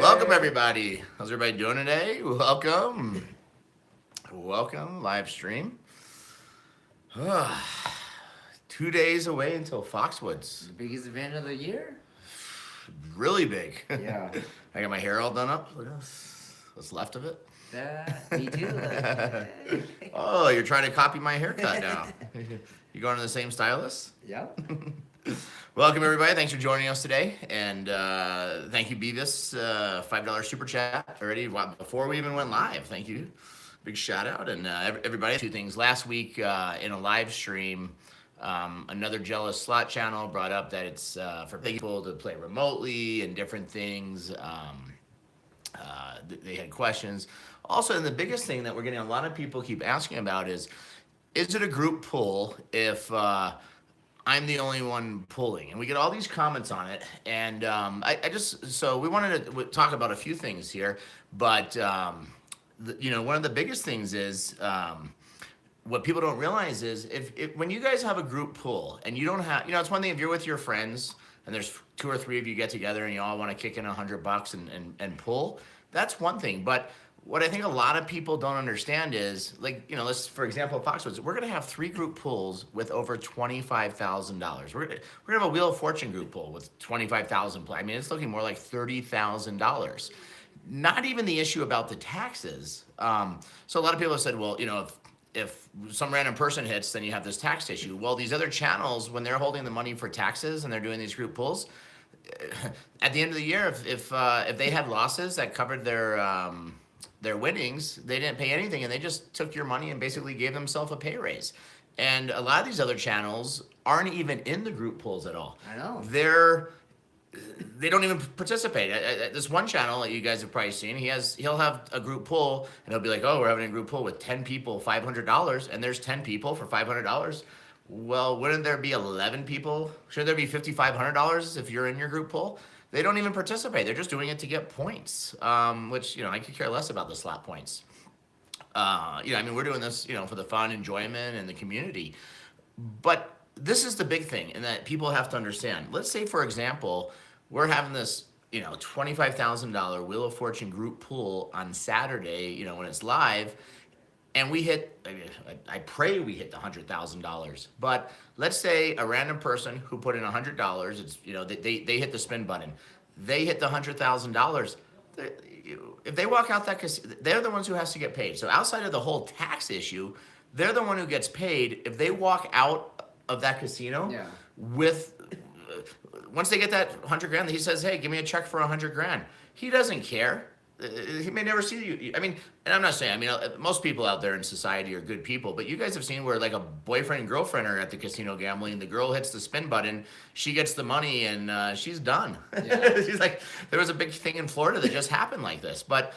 Welcome everybody. How's everybody doing today? Welcome. Welcome live stream. 2 days away until Foxwoods. The biggest event of the year? Really big. Yeah. I got my hair all done up. Look at this. What's left of it. Me too. Oh, you're trying to copy my haircut now. You going to the same stylist? Yep. Welcome everybody. Thanks for joining us today, and thank you, Beavis, $5 super chat already before we even went live. Thank you, big shout out, and everybody. Two things. Last week in a live stream, another jealous slot channel brought up that it's for people to play remotely and different things. They had questions. Also, and the biggest thing that we're getting a lot of people keep asking about is it a group pull if I'm the only one pulling? And we get all these comments on it. And so we wanted to talk about a few things here. But, one of the biggest things is what people don't realize is if when you guys have a group pull and you don't have, it's one thing if you're with your friends and there's 2 or 3 of you get together and you all want to kick in $100 and pull, that's one thing. But what I think a lot of people don't understand is, let's, for example, Foxwoods, we're going to have 3 group pulls with over $25,000. We're going to have a Wheel of Fortune group pull with 25,000 play. I mean, it's looking more like $30,000. Not even the issue about the taxes. So a lot of people have said, well, if some random person hits, then you have this tax issue. Well, these other channels, when they're holding the money for taxes and they're doing these group pulls, at the end of the year, if they had losses that covered their winnings, they didn't pay anything, and they just took your money and basically gave themselves a pay raise. And a lot of these other channels aren't even in the group pulls at all. I know. They don't even participate. This one channel that you guys have probably seen, he'll have a group pull, and he'll be like, oh, we're having a group pull with 10 people, $500, and there's 10 people for $500. Well, wouldn't there be 11 people? Should there be $5,500 if you're in your group pull? They don't even participate. They're just doing it to get points, which, I could care less about the slot points. We're doing this, for the fun, enjoyment, and the community. But this is the big thing, and that people have to understand. Let's say, for example, we're having this, $25,000 Wheel of Fortune group pool on Saturday, when it's live, and we hit, I pray we hit the $100,000. But let's say a random person who put in $100, it's, they hit the spin button. They hit the $100,000. If they walk out that casino, they're the ones who has to get paid. So outside of the whole tax issue, they're the one who gets paid. If they walk out of that casino with, once they get that 100 grand, he says, hey, give me a check for 100 grand. He doesn't care. He may never see you. And I'm not saying, most people out there in society are good people, but you guys have seen where like a boyfriend and girlfriend are at the casino gambling, the girl hits the spin button, she gets the money, and she's done. Yeah. She's like, there was a big thing in Florida that just happened like this. But,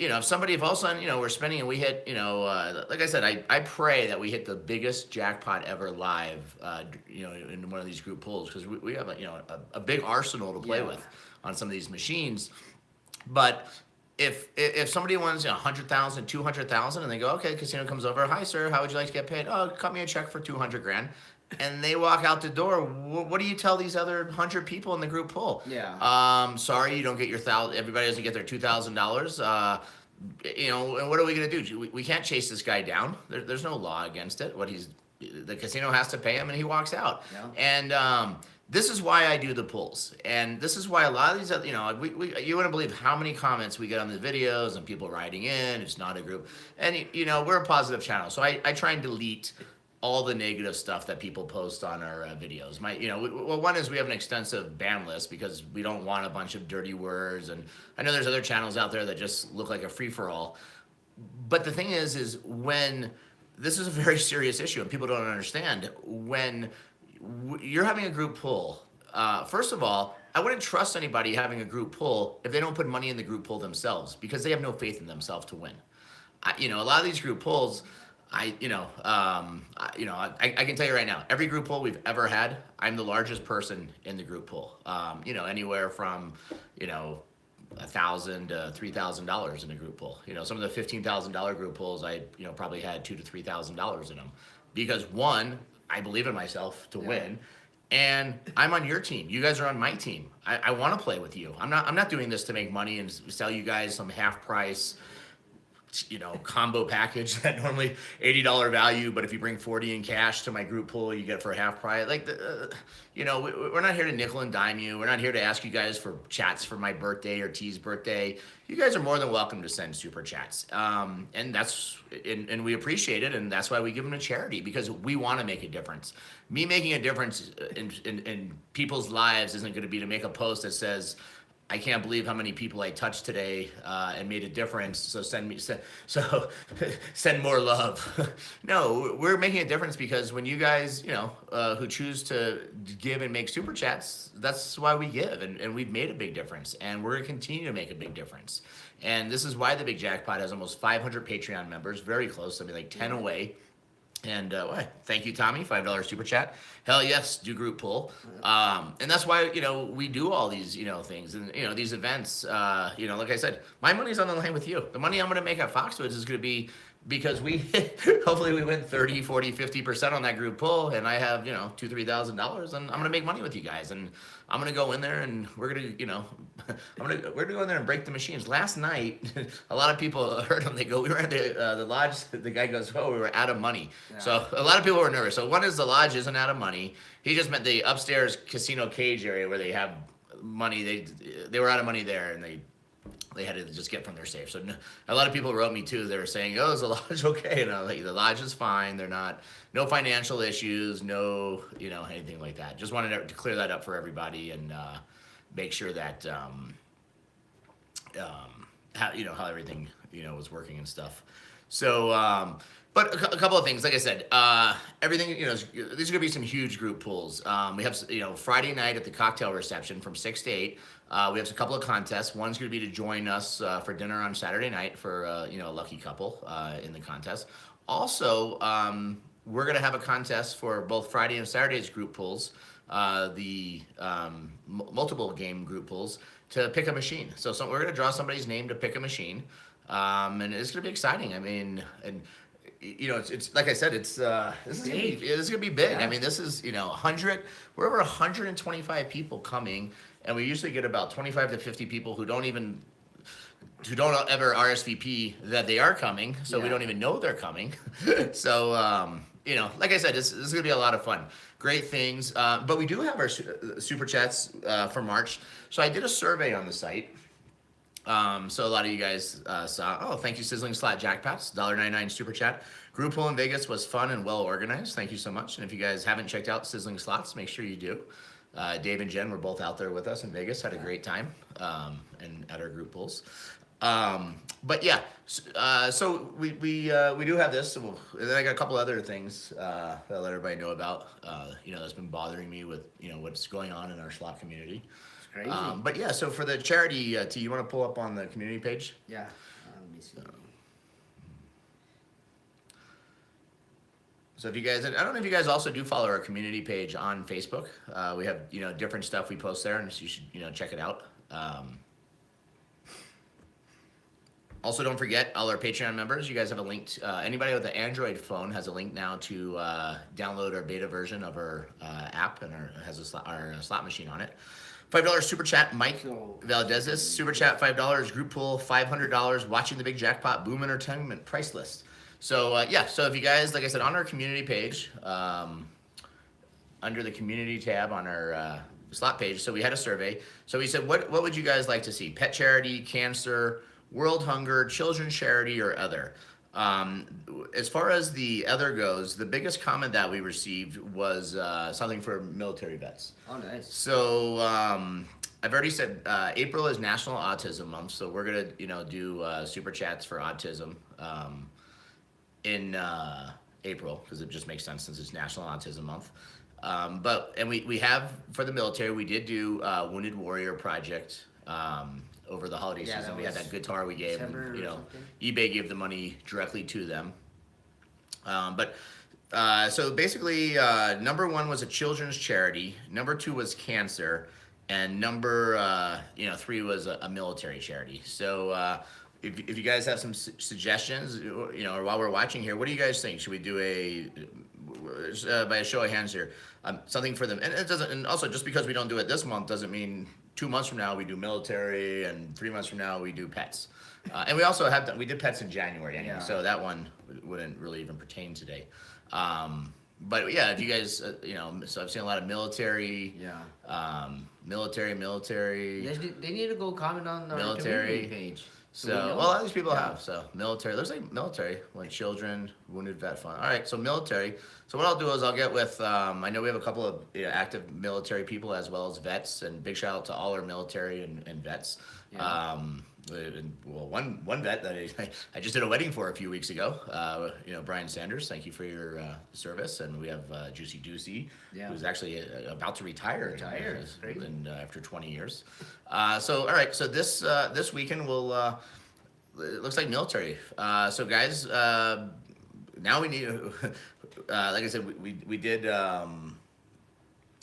if all of a sudden, we're spending and we hit, like I said, I pray that we hit the biggest jackpot ever live, in one of these group pulls, because we have, a big arsenal to play with on some of these machines. But if somebody wants 100,000, 200,000, and they go, okay, casino comes over, hi sir, how would you like to get paid? Oh, cut me a check for 200 grand, and they walk out the door. What do you tell these other 100 people in the group pull? Yeah. Sorry, you don't get your everybody doesn't get their $2,000. And what are we gonna do? We can't chase this guy down. There's no law against it. The casino has to pay him, and he walks out. Yeah. And this is why I do the pulls, and this is why a lot of these, you wouldn't believe how many comments we get on the videos and people writing in. It's not a group, and we're a positive channel, so I try and delete all the negative stuff that people post on our videos. One is we have an extensive ban list because we don't want a bunch of dirty words, and I know there's other channels out there that just look like a free for all. But the thing is when this is a very serious issue, and people don't understand when you're having a group pull. First of all, I wouldn't trust anybody having a group pull if they don't put money in the group pull themselves, because they have no faith in themselves to win. A lot of these group pulls, I can tell you right now, every group pull we've ever had, I'm the largest person in the group pull. Anywhere from, $1,000 to $3,000 in a group pull. Some of the $15,000 group pulls, I probably had $2,000 to $3,000 in them, because one, I believe in myself to win, and I'm on your team. You guys are on my team. I want to play with you. I'm not doing this to make money and sell you guys some half price, combo package that normally $80 value, but if you bring 40 in cash to my group pool, you get it for a half price. Like, we're not here to nickel and dime you. We're not here to ask you guys for chats for my birthday or T's birthday. You guys are more than welcome to send super chats, and and we appreciate it, and that's why we give them to charity, because we want to make a difference. Me making a difference in people's lives isn't going to be to make a post that says, I can't believe how many people I touched today and made a difference. So send more love. No, we're making a difference because when you guys, who choose to give and make super chats, that's why we give, and we've made a big difference, and we're gonna continue to make a big difference. And this is why the Big Jackpot has almost 500 Patreon members, very close. I mean, like 10 away. And thank you, Tommy, $5 super chat. Hell yes, do group pull. And that's why, we do all these, things and, these events. Like I said, my money's on the line with you. The money I'm going to make at Foxwoods is going to be because hopefully we win 30, 40, 50% on that group pull, and I have, $2,000, $3,000, and I'm going to make money with you guys. And I'm going to go in there and we're going to, we're going to go in there and break the machines. Last night, a lot of people heard them. They go, we were at the lodge. The guy goes, oh, we were out of money. Yeah. So a lot of people were nervous. So one is the lodge isn't out of money. He just meant the upstairs casino cage area where they have money. They were out of money there, and they had to just get from their safe. So a lot of people wrote me too. They were saying, oh, is the lodge okay? And I was like, the lodge is fine. They're not, no financial issues, no, anything like that. Just wanted to clear that up for everybody and make sure that, how everything, was working and stuff. So, but a couple of things, like I said, everything, these are going to be some huge group pulls. We have, Friday night at the cocktail reception from 6 to 8. We have a couple of contests. One's going to be to join us for dinner on Saturday night for, a lucky couple in the contest. Also, we're going to have a contest for both Friday and Saturday's group pulls, the multiple game group pulls, to pick a machine. So we're going to draw somebody's name to pick a machine, and it's going to be exciting. I mean, and it's like I said, this is gonna be big. Yeah. I mean, this is 100. We're over 125 people coming, and we usually get about 25 to 50 people who don't ever RSVP that they are coming, so we don't even know they're coming. So like I said, this is gonna be a lot of fun. Great things, but we do have our super chats for March. So I did a survey on the site. So a lot of you guys saw, oh, thank you, Sizzling Slot Jackpots, $1.99 super chat. Group pull in Vegas was fun and well organized. Thank you so much. And if you guys haven't checked out Sizzling Slots, make sure you do. Dave and Jen were both out there with us in Vegas, had a great time, and at our group pulls. But yeah, so we do have this. And then I got a couple other things that I'll let everybody know about. That's been bothering me with what's going on in our slot community. Crazy. But yeah, so for the charity, T, you want to pull up on the community page? Yeah. Let me see. So if you guys, I don't know if you guys also do follow our community page on Facebook. We have different stuff we post there, and so you should check it out. Also, don't forget all our Patreon members. You guys have a link. Anybody with an Android phone has a link now to download our beta version of our app, and has our slot machine on it. $5 super chat, Mike Valdez's super chat, $5 group pool, $500 watching the Big Jackpot Boom Entertainment price list. So so if you guys, like I said, on our community page, under the community tab on our slot page, so we had a survey. So we said, what would you guys like to see? Pet charity, cancer, world hunger, children's charity, or other? As far as the other goes, the biggest comment that we received was something for military vets. Oh, nice. So I've already said April is National Autism Month, so we're gonna do super chats for autism in April, because it just makes sense since it's National Autism Month. And we have, for the military, we did do Wounded Warrior Project over the holiday season. We had that guitar we gave, and, eBay gave the money directly to them. So basically, number 1 was a children's charity, number 2 was cancer, and number 3 was a military charity. So if you guys have some suggestions, or while we're watching here, what do you guys think? Should we do by a show of hands here, something for them. And it doesn't. And also, just because we don't do it this month doesn't mean 2 months from now we do military, and 3 months from now we do pets. And we also we did pets in January anyway, Yeah. so that one wouldn't really even pertain today. But yeah, if you guys, so I've seen a lot of military, military. They need to go comment on our Military. community page. So, well, a lot of these people have. So, military. Looks like military. Like children, wounded vet fund. All right, so military. So, what I'll do is I'll get with, I know we have a couple of active military people as well as vets, and big shout out to all our military and vets. Yeah. Well, one vet that I just did a wedding for a few weeks ago. Brian Sanders, thank you for your service. And we have Juicy Doocy, who's actually about to retire. After 20 years. So, all right. So this weekend we'll. It looks like military. So guys, now we need. Like I said, we did.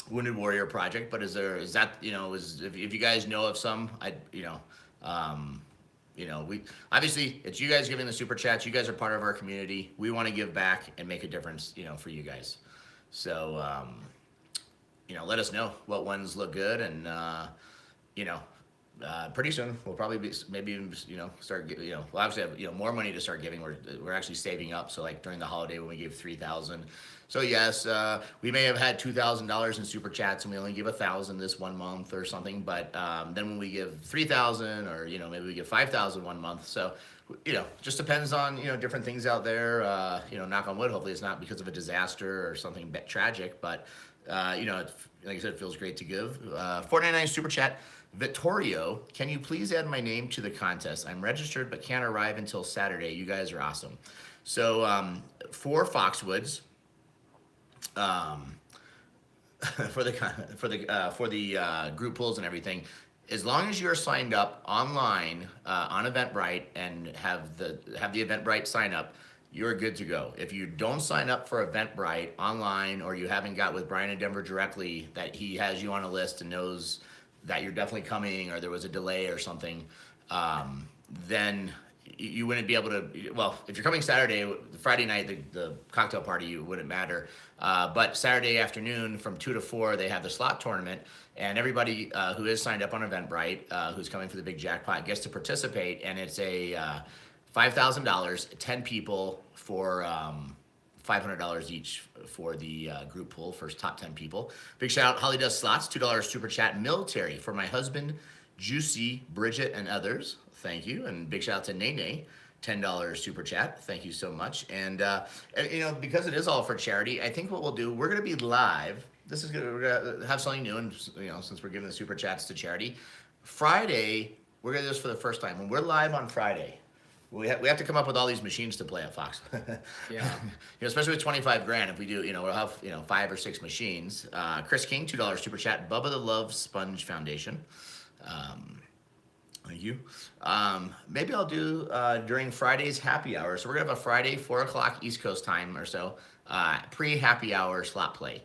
Wounded Warrior Project, but is that if you guys know of some, we obviously it's you guys giving the super chats. You guys are part of our community. We want to give back and make a difference, for you guys. So, let us know what ones look good, and pretty soon we'll probably be start we'll obviously have more money to start giving. We're actually saving up. So like during the holiday when we gave 3,000. So yes, we may have had $2,000 in super chats and we only give 1,000 this one month or something. But then when we give 3,000 or maybe we give 5,000 one month. So just depends on different things out there. Knock on wood. Hopefully it's not because of a disaster or something tragic. But like I said, it feels great to give. 499 super chat. Vittorio, can you please add my name to the contest? I'm registered but can't arrive until Saturday. You guys are awesome. So for Foxwoods. For the group pools and everything, as long as you're signed up online on Eventbrite and have the Eventbrite sign up, you're good to go. If you don't sign up for Eventbrite online, or you haven't got with Brian in Denver directly that he has you on a list and knows that you're definitely coming, or there was a delay or something, then you wouldn't be able to. Well, if you're coming Saturday, Friday night, the cocktail party, it wouldn't matter. But Saturday afternoon from 2 to 4, they have the slot tournament, and everybody who is signed up on Eventbrite, who's coming for the big jackpot, gets to participate, and it's a $5,000, 10 people for $500 each for the group pool, first top 10 people. Big shout out, Holly Does Slots, $2 super chat. Military for my husband, Juicy, Bridget, and others. Thank you. And big shout out to Nene, $10 super chat. Thank you so much. And because it is all for charity, I think what we'll do, we're going to be live. This is good. We're going to have something new, and since we're giving the super chats to charity, Friday we're going to do this for the first time. When we're live on Friday, we have to come up with all these machines to play at Fox. Yeah. Especially with 25 grand. If we do, we'll have 5 or 6 machines. Chris King, $2 super chat. Bubba the Love Sponge Foundation. Thank you. Maybe I'll do during Friday's happy hour. So we're gonna have a Friday 4 o'clock East Coast time or so, pre-happy hour slot play.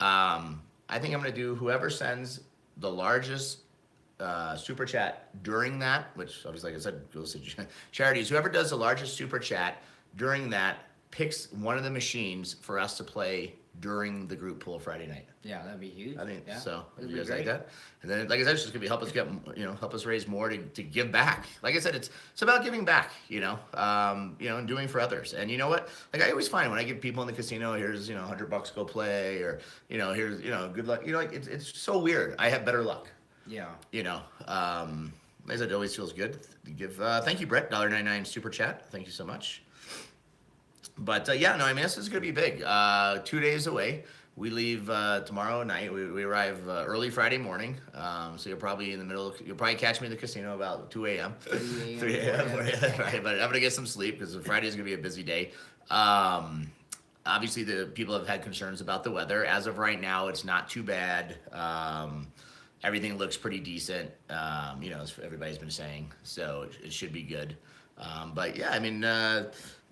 I think I'm gonna do whoever sends the largest super chat during that, which obviously, like I said, goes to charities. Whoever does the largest super chat during that picks one of the machines for us to play during the group pool Friday night. Yeah, that'd be huge. I think so. That'd You be guys like great. that? And then, like I said, it's just gonna be help us raise more to give back. Like I said, it's about giving back. And doing for others. And you know what? Like I always find when I give people in the casino, here's $100 go play, or here's good luck. It's so weird. I have better luck. Yeah. As it always feels good. Thank you, Brett, $1.99 super chat. Thank you so much. But this is gonna be big. 2 days away. We leave tomorrow night. We arrive early Friday morning. So you'll probably you'll probably catch me in the casino about 2 a.m. 3 a.m. Right, but I'm gonna get some sleep because Friday is gonna be a busy day. Obviously, the people have had concerns about the weather. As of right now, it's not too bad. everything looks pretty decent. You know, as everybody's been saying, so it should be good. But yeah, I mean,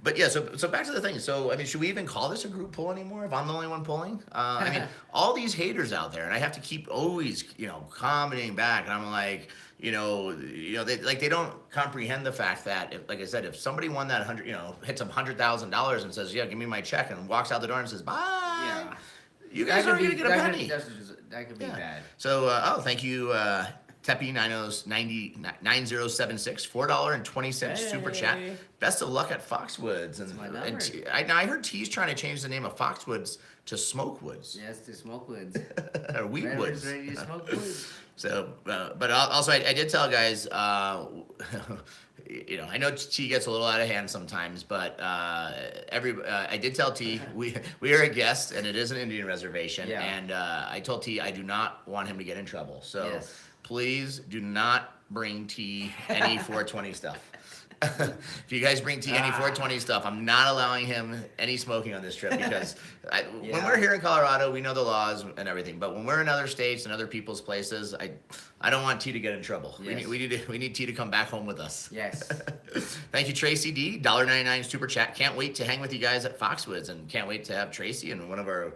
but yeah, so back to the thing. So I mean, should we even call this a group pull anymore? If I'm the only one pulling, I mean, all these haters out there, and I have to keep always, you know, commenting back, and I'm like, they don't comprehend the fact that, if, like I said, if somebody won that 100, you know, hits $100,000 and says, yeah, give me my check, and walks out the door and says, bye. Yeah. You guys aren't gonna get a penny. That could be bad. So, thank you, Teppy 9076, $4.20 super chat. Best of luck at Foxwoods. And I heard T's trying to change the name of Foxwoods to Smokewoods. Yes, to Smokewoods. Or Wheatwoods. Ready to smoke woods. So, but also I did tell guys, you know, I know T gets a little out of hand sometimes, but I did tell T we are a guest and it is an Indian reservation, and I told T I do not want him to get in trouble. So please do not bring T any 420 stuff. If you guys bring T any 420 stuff, I'm not allowing him any smoking on this trip because when we're here in Colorado, we know the laws and everything. But when we're in other states and other people's places, I don't want T to get in trouble. Yes. We need T to come back home with us. Yes. Thank you, Tracy D. $1.99 super chat. Can't wait to hang with you guys at Foxwoods, and can't wait to have Tracy and one of our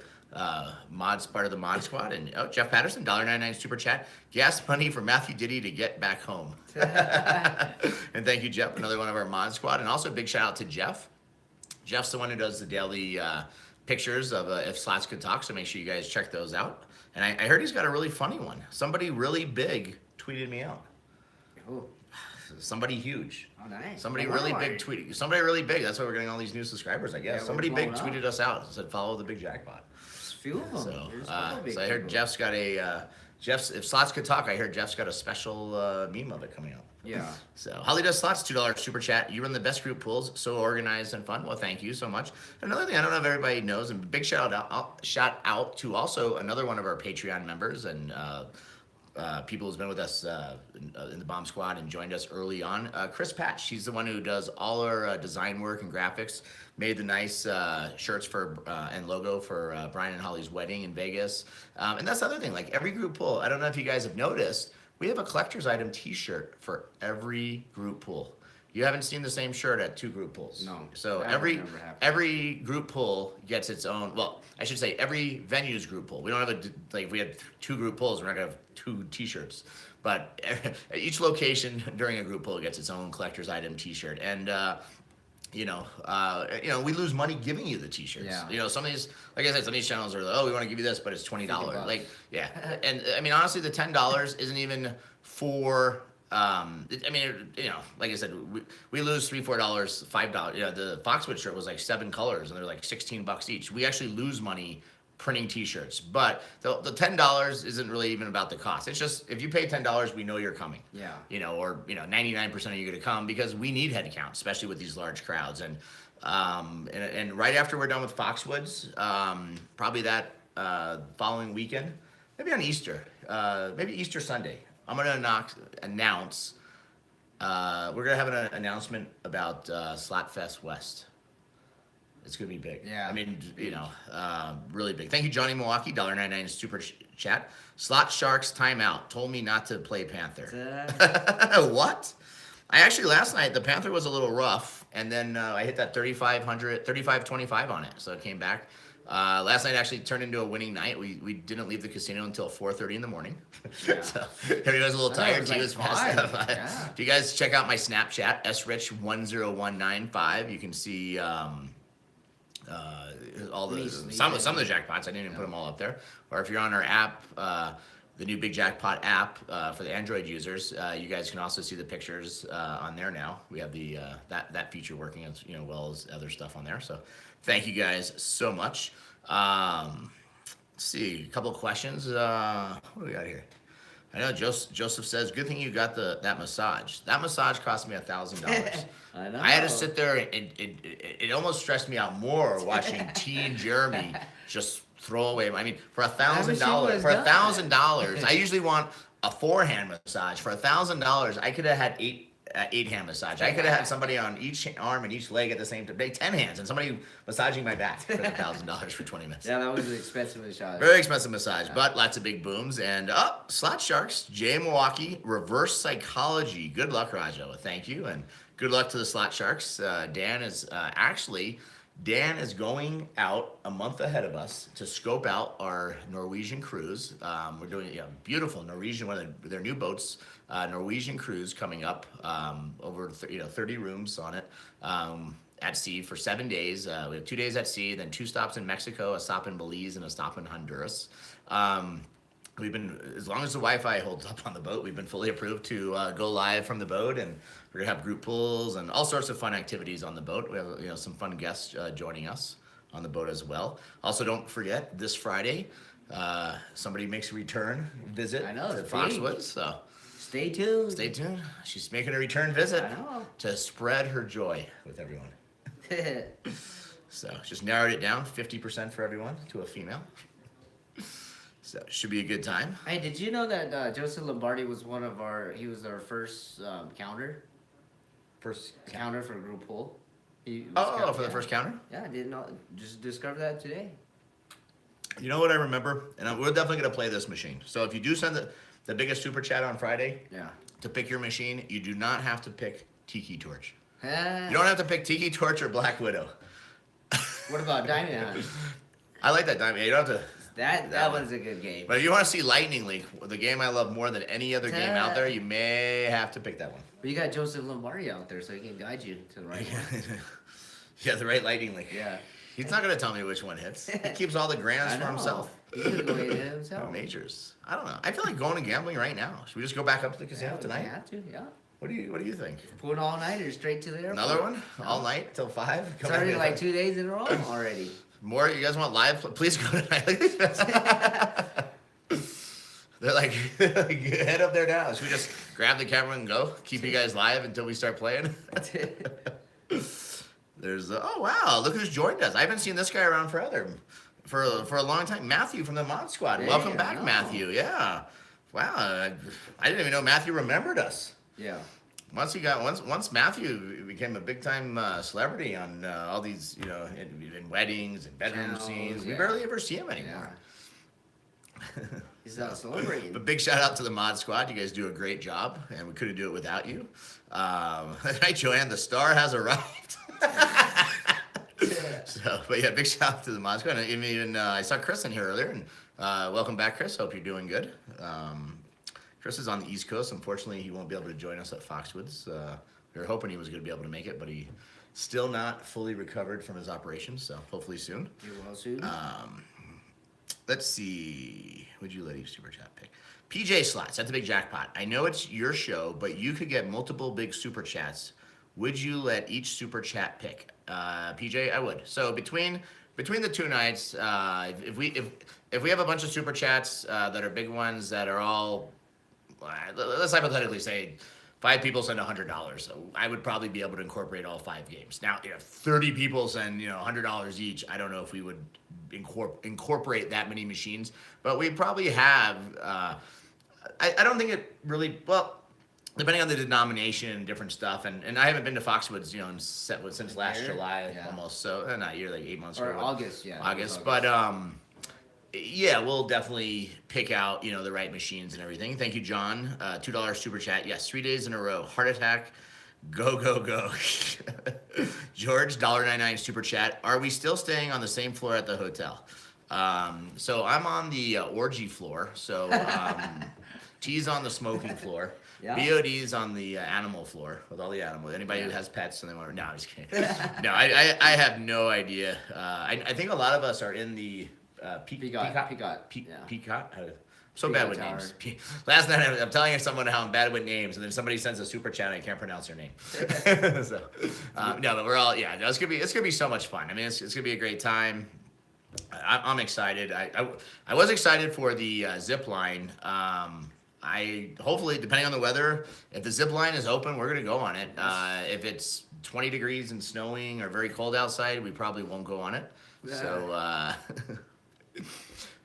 mods, part of the mod squad. And Jeff Patterson, $1.99 super chat. Gas money for Matthew Diddy to get back home. And thank you, Jeff, another one of our mod squad. And also a big shout out to Jeff. Jeff's the one who does the daily pictures of If Slots Could Talk, so make sure you guys check those out. And I heard he's got a really funny one. Somebody really big tweeted me out. Ooh. Somebody huge. Oh, nice. Somebody really big tweeted. Somebody really big. That's why we're getting all these new subscribers, I guess. Yeah, Somebody big tweeted us out and said, follow the Big Jackpot. Few of them. So I heard Jeff's got If Slots Could Talk, I heard Jeff's got a special meme of it coming out. Yeah. So Holly Does Slots, $2 super chat. You run the best group pools, so organized and fun. Well, thank you so much. Another thing I don't know if everybody knows, and big shout out to also another one of our Patreon members and people who's been with us in the Bomb Squad and joined us early on. Chris Patch, she's the one who does all our design work and graphics. Made the nice shirts for and logo for Brian and Holly's wedding in Vegas. And that's the other thing. Like every group pool, I don't know if you guys have noticed, we have a collector's item T-shirt for every group pool. You haven't seen the same shirt at two group pools. No. So every group pool gets its own. Well, I should say every venue's group pool. We don't have if we had two group pools, we're not gonna have two T-shirts. But each location during a group pool gets its own collector's item T-shirt, and we lose money giving you the T-shirts. Yeah. Some of these, like I said, some of these channels are like, oh, we want to give you this, but it's $20. Like, yeah. And I mean, honestly, the $10 isn't even for. Like I said, we lose $3, $4, $5. The Foxwood shirt was like 7 colors, and they're like $16 each. We actually lose money printing T-shirts, but the $10 isn't really even about the cost. It's just if you pay $10, we know you're coming. Yeah. 99% of you are going to come because we need head count, especially with these large crowds. And right after we're done with Foxwoods, probably that following weekend, maybe on Easter, maybe Easter Sunday, I'm going to announce. We're going to have an announcement about Slotfest West. It's going to be big. Yeah. I mean, really big. Thank you, Johnny Milwaukee, $1.99 super chat. Slot Sharks timeout. Told me not to play Panther. What? I actually, last night, the Panther was a little rough, and then I hit that 35.25 on it, so it came back. Last night actually turned into a winning night. We didn't leave the casino until 4:30 in the morning. Yeah. So everybody was a little tired. He was fast. Yeah. If you guys check out my Snapchat, srich10195, you can see all some of the jackpots. I didn't even put them all up there. Or if you're on our app, the new Big Jackpot app for the Android users, you guys can also see the pictures on there now. We have the that feature working as well as other stuff on there. So thank you guys so much. Let's see, a couple of questions. What do we got here? I know Joseph says, good thing you got that massage. That massage cost me $1,000. I know. I had to sit there and it almost stressed me out more watching T and Jeremy just throw away. I mean, for $1,000, I usually want a forehand massage. For $1,000, I could have had 8 hand massage. I could have had somebody on each arm and each leg at the same time. 10 hands and somebody massaging my back for $1,000 for 20 minutes. Yeah, that was an expensive massage. Very expensive massage, but lots of big booms. And Slot Sharks, Jay Milwaukee, Reverse Psychology. Good luck, Rajo. Thank you. And good luck to the Slot Sharks. Dan is Dan is going out a month ahead of us to scope out our Norwegian cruise. We're doing a beautiful Norwegian, one of their new boats, Norwegian cruise coming up, over 30 rooms on it, at sea for 7 days. We have 2 days at sea, then 2 stops in Mexico, a stop in Belize, and a stop in Honduras. We've been, as long as the Wi-Fi holds up on the boat, we've been fully approved to go live from the boat, and we're gonna have group pools and all sorts of fun activities on the boat. We have some fun guests joining us on the boat as well. Also, don't forget this Friday, somebody makes a return visit to Foxwoods. So stay tuned. Stay tuned. She's making a return visit I know. to spread her joy with everyone. So just narrowed it down, 50% for everyone to a female. So should be a good time. Hey, did you know that Joseph Lombardi was he was our first counter? First counter for group pool. For the first counter? Yeah, I didn't know. Just discovered that today. You know what I remember? And we're definitely going to play this machine. So if you do send the biggest super chat on Friday to pick your machine, you do not have to pick Tiki Torch. You don't have to pick Tiki Torch or Black Widow. What about Diamond Hunt? I like that Diamond. You don't have to... That one's a good game. But if you want to see Lightning Link, the game I love more than any other game out there, you may have to pick that one. But you got Joseph Lombardi out there, so he can guide you to the right one. Yeah, the right Lightning Link. Yeah. He's not going to tell me which one hits. He keeps all the grands for himself. He's going to go ahead himself. Majors. I don't know. I feel like going and gambling right now. Should we just go back up to the casino tonight? We have to, yeah. What do you think? Pulling all-nighters straight to the airport. Another one? All night till 5? Started like 2 days in a row already. More? You guys want live? Please go tonight. They're like, head up there now. Should we just grab the camera and go? Keep you guys live until we start playing? There's, oh wow, look who's joined us. I haven't seen this guy around for a long time. Matthew from the Mod Squad. Hey, Welcome back, Matthew. Yeah. Wow, I didn't even know Matthew remembered us. Yeah. Once Matthew became a big time celebrity on all these, in weddings and bedroom scenes, we barely ever see him anymore. Yeah. He's not celebrating. But big shout out to the Mod Squad. You guys do a great job, and we couldn't do it without you. Right, Joanne, the star has arrived. So, but yeah, big shout out to the Mod Squad. And even I saw Chris in here earlier, and welcome back, Chris. Hope you're doing good. Chris is on the East Coast. Unfortunately, he won't be able to join us at Foxwoods. We were hoping he was going to be able to make it, but he still not fully recovered from his operation, so hopefully soon. You will soon. Let's see. Would you let each super chat pick? PJ Slots at the Big Jackpot. I know it's your show, but you could get multiple big super chats. Would you let each super chat pick? PJ, I would. So between the 2 nights, if we have a bunch of super chats that are big ones that are all, let's hypothetically say 5 people send $100. So I would probably be able to incorporate all 5 games. Now, 30 people send $100 each. I don't know if we would incorporate that many machines, but we probably have. I don't think it really depending on the denomination and different stuff. And I haven't been to Foxwoods, since last July almost. So not a year, like 8 months or ago. August, yeah. August, but yeah, we'll definitely pick out, the right machines and everything. Thank you, John. $2 super chat. Yes, 3 days in a row. Heart attack. Go, go, go. George, $1.99 super chat. Are we still staying on the same floor at the hotel? So I'm on the orgy floor. So T's on the smoking floor. Yeah. BOD's on the animal floor with all the animals. Anybody who has pets and they want to... No, I'm just kidding. No, I have no idea. I think a lot of us are in the... Peacock. So bad with names. Last night I'm telling someone how I'm bad with names, and then somebody sends a super chat and I can't pronounce their name. So, no, but we're all no, it's gonna be so much fun. I mean, it's gonna be a great time. I'm excited. I was excited for the zip line. I hopefully, depending on the weather, if the zip line is open, we're gonna go on it. If it's 20 degrees and snowing or very cold outside, we probably won't go on it. So.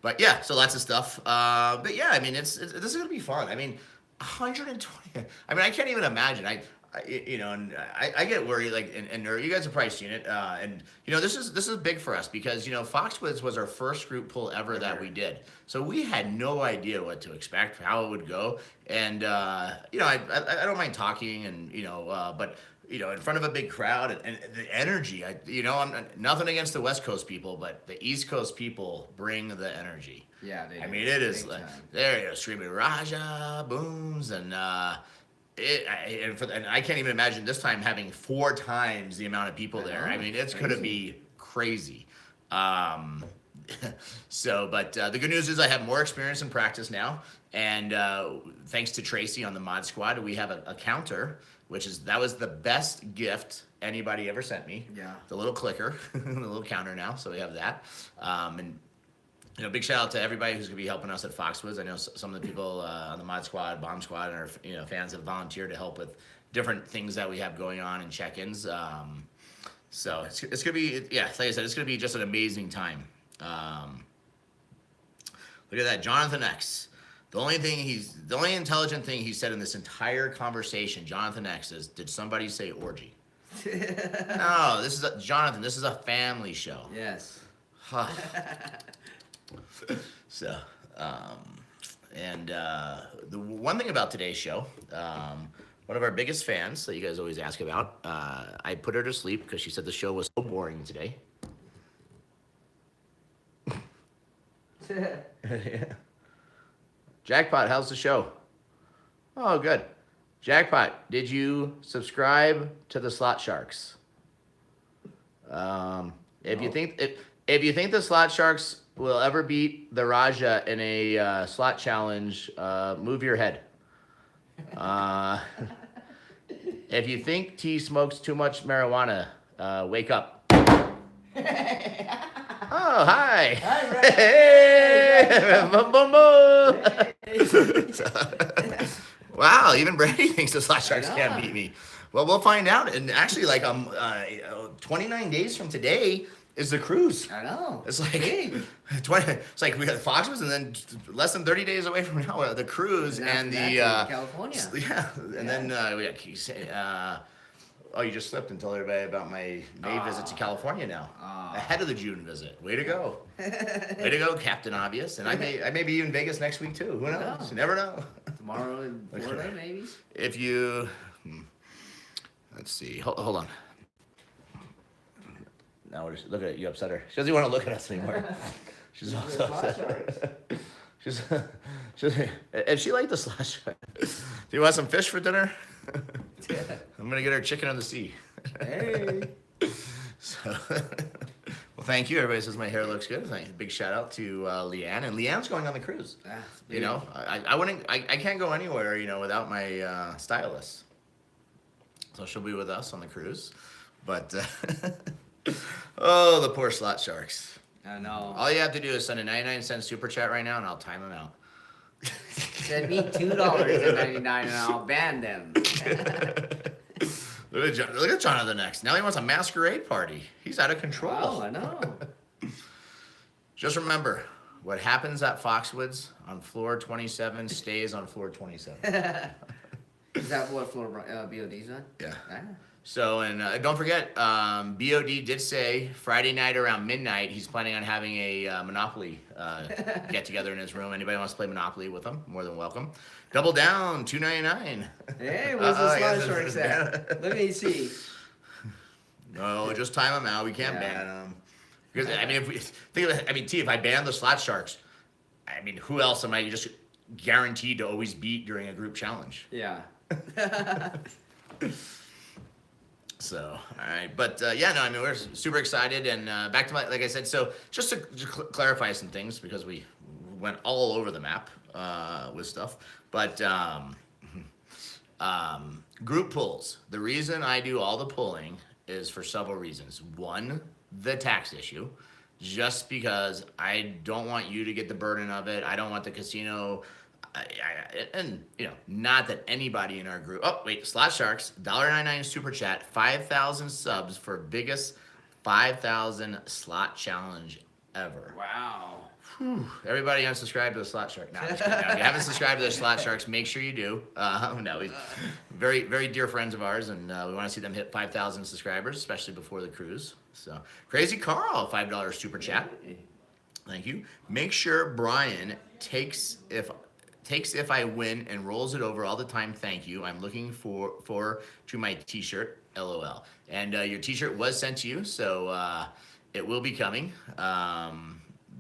But yeah, so lots of stuff. But yeah, I mean, this is gonna be fun. I mean, 120. I mean, I can't even imagine. And I get worried, like, and you guys have probably seen it, and this is big for us because Foxwoods was our first group pull ever that we did, so we had no idea what to expect, how it would go, and I don't mind talking, and but in front of a big crowd and the energy, I'm nothing against the West Coast people, but the East Coast people bring the energy. Yeah, they I do. mean, it is Big like time. they're screaming Raja booms and. And I can't even imagine this time having 4 times the amount of people there. I mean, it's going to be crazy. But the good news is I have more experience and practice now. And thanks to Tracy on the mod squad, we have a counter, that was the best gift anybody ever sent me. Yeah. The little clicker, the little counter now. So we have that. And big shout out to everybody who's gonna be helping us at Foxwoods. I know some of the people on the mod squad, bomb squad, and our fans have volunteered to help with different things that we have going on and check-ins. So it's gonna be, like I said, it's gonna be just an amazing time. Look at that, Jonathan X. The only intelligent thing he said in this entire conversation, Jonathan X, is, "Did somebody say orgy?" No, Jonathan. This is a family show. Yes. So, the one thing about today's show, one of our biggest fans that you guys always ask about, I put her to sleep because she said the show was so boring today. Yeah. Jackpot, how's the show? Oh, good. Jackpot, did you subscribe to the Slot Sharks? If you think the Slot Sharks will ever beat the Raja in a slot challenge, move your head. If you think T smokes too much marijuana, wake up. Oh, hi. Hi, Ray. Hey. Boom, boom, boom. Wow, even Brady thinks the Slot Sharks can't beat me. Well, we'll find out. And actually, 29 days from today is the cruise. I know. It's like 20. It's like we got the Foxwoods, and then less than 30 days away from now, the cruise and the California. Yeah, and then we got. Oh, you just slipped and told everybody about my May visit to California now, ahead of the June visit. Way to go, way to go, Captain Obvious. And I may be in Vegas next week too. Who knows? You never know. Tomorrow in Florida, maybe. If you, let's see. Hold on. Now we're just look at it. You upset her. She doesn't even want to look at us anymore. She's also upset. She's if she liked the slash. Do you want some fish for dinner? I'm gonna get her chicken on the sea. Hey. So, well, thank you. Everybody says my hair looks good. Big shout out to Leanne, and Leanne's going on the cruise. I can't go anywhere, without my stylist. So she'll be with us on the cruise. But oh, the poor Slot Sharks. I know. All you have to do is send a 99-cent super chat right now, and I'll time them out. Send me $2.99 and I'll ban them. Look at Jonathan next. Now he wants a masquerade party. He's out of control. Oh, I know. Just remember, what happens at Foxwoods on floor 27 stays on floor 27. Is that what floor BOD's on? Yeah. Ah. So, and don't forget, BOD did say Friday night around midnight he's planning on having a Monopoly get together in his room. Anybody wants to play Monopoly with him? More than welcome. Double down, $2.99. Hey, where's the Slot Sharks at? Let me see. No, just time them out. We can't ban them. Because if we think of it, T, if I ban the Slot Sharks, who else am I just guaranteed to always beat during a group challenge? Yeah. So, all right. But, we're super excited. And back to like I said, so just to clarify some things, because we went all over the map with stuff. But group pulls. The reason I do all the pulling is for several reasons. One, the tax issue. Just because I don't want you to get the burden of it. I don't want the casino... not that anybody in our group. Oh wait, Slot Sharks, $1.99 super chat, 5,000 subs for biggest 5,000 slot challenge ever. Wow. Whew. Everybody unsubscribe to the Slot Shark. No, I'm just kidding. No, if you haven't subscribed to the Slot Sharks, make sure you do. No, he's very, very dear friends of ours, and we want to see them hit 5,000 subscribers, especially before the cruise. So, Crazy Carl, $5 super chat. Thank you. Make sure Brian takes if I win and rolls it over all the time. Thank you. I'm looking for to my T-shirt. LOL. And your T-shirt was sent to you, so it will be coming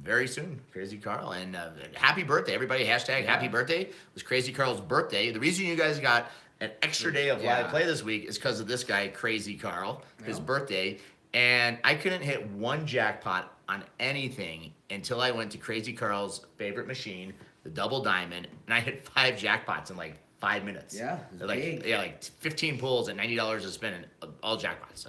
very soon. Crazy Carl, and happy birthday, everybody! Hashtag happy birthday. It was Crazy Carl's birthday. The reason you guys got an extra day of live play this week is because of this guy, Crazy Carl, his birthday. And I couldn't hit one jackpot on anything until I went to Crazy Carl's favorite machine, the Double Diamond, and I hit 5 jackpots in like 5 minutes. Yeah, like 15 pulls at $90 a spin, and all jackpots.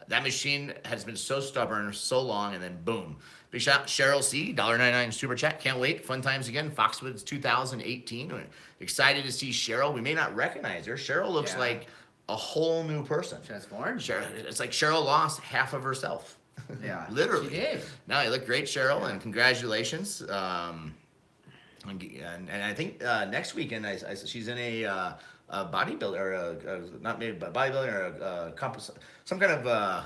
That machine has been so stubborn so long, and then boom. Big shout, Cheryl C, $1.99 super chat. Can't wait. Fun times again. Foxwoods 2018. We're excited to see Cheryl. We may not recognize her. Cheryl looks like a whole new person. Transformed. It's like Cheryl lost half of herself. Yeah, literally. She did. No, you look great, Cheryl, and congratulations. And I think next weekend she's in a bodybuilder, or not maybe bodybuilding, or some kind of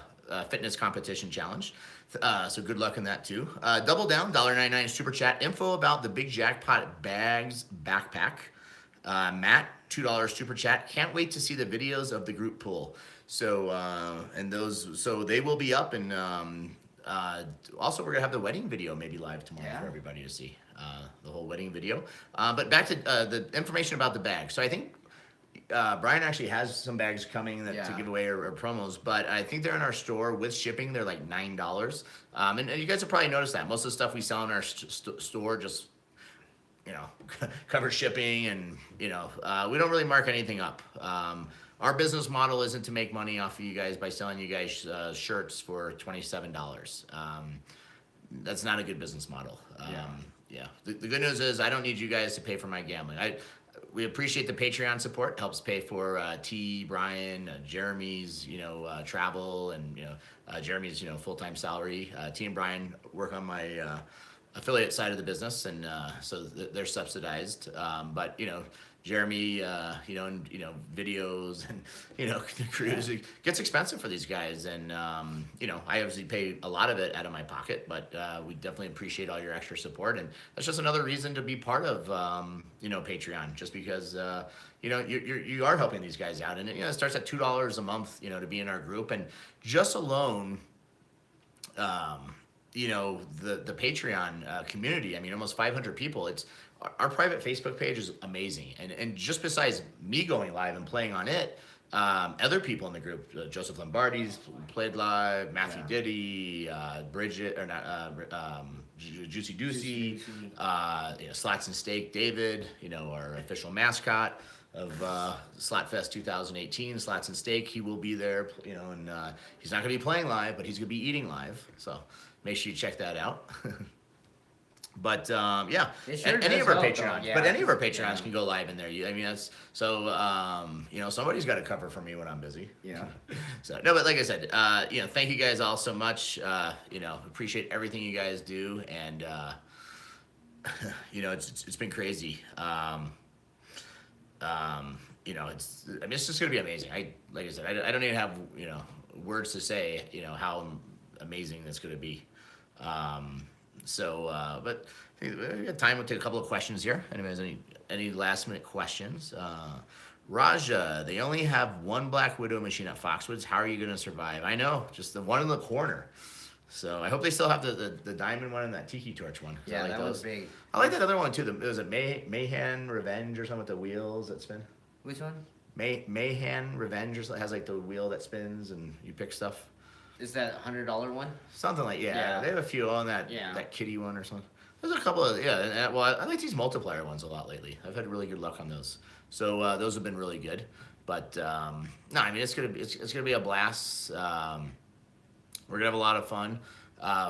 fitness competition challenge. So good luck in that too. Double down, $1.99 super chat. Info about the Big Jackpot bags backpack. Matt, $2 super chat. Can't wait to see the videos of the group pool. So so they will be up, and also we're gonna have the wedding video maybe live tomorrow for everybody to see. The whole wedding video. But back to the information about the bag. So I think Brian actually has some bags coming to give away or promos, but I think they're in our store with shipping. They're like $9. And you guys have probably noticed that most of the stuff we sell in our store just, covers shipping, and, we don't really mark anything up. Our business model isn't to make money off of you guys by selling you guys shirts for $27. That's not a good business model. The good news is I don't need you guys to pay for my gambling. We appreciate the Patreon support. It helps pay for T, Brian, Jeremy's, travel, and Jeremy's, full-time salary. T and Brian work on my affiliate side of the business, and so they're subsidized. But Jeremy, and videos, and the cruise, it gets expensive for these guys, and I obviously pay a lot of it out of my pocket, but we definitely appreciate all your extra support, and that's just another reason to be part of Patreon, just because you are helping these guys out, and it starts at $2 a month, to be in our group, and just alone. The Patreon community, almost 500 people. It's our private Facebook page is amazing. And just besides me going live and playing on it, other people in the group, Joseph Lombardi's played live, Matthew Diddy, Bridget, or not, Juicy Doocy, Slots and Steak, David, our official mascot of Slotfest 2018, Slots and Steak. He will be there, and he's not going to be playing live, but he's going to be eating live. So make sure you check that out. But any of our Patreons, can go live in there. That's so. Somebody's got to cover for me when I'm busy. Yeah. So no, but like I said, thank you guys all so much. Appreciate everything you guys do, and it's been crazy. It's just gonna be amazing. Like I said, I don't even have words to say how amazing it's gonna be. But I think we got time. We'll take a couple of questions here. Anyone has any last minute questions? Raja, they only have one Black Widow machine at Foxwoods. How are you going to survive? I know, just the one in the corner. So I hope they still have the diamond one and that tiki torch one. Yeah, that was big. I like that other one too. Was it Mayhan Revenge or something with the wheels that spin? Which one? Mayhan Revenge or something. It has like the wheel that spins and you pick stuff. Is that $100 one? Something like They have a few on that kitty one or something. There's a couple of I like these multiplier ones a lot lately. I've had really good luck on those. So those have been really good. But it's gonna be a blast. We're gonna have a lot of fun.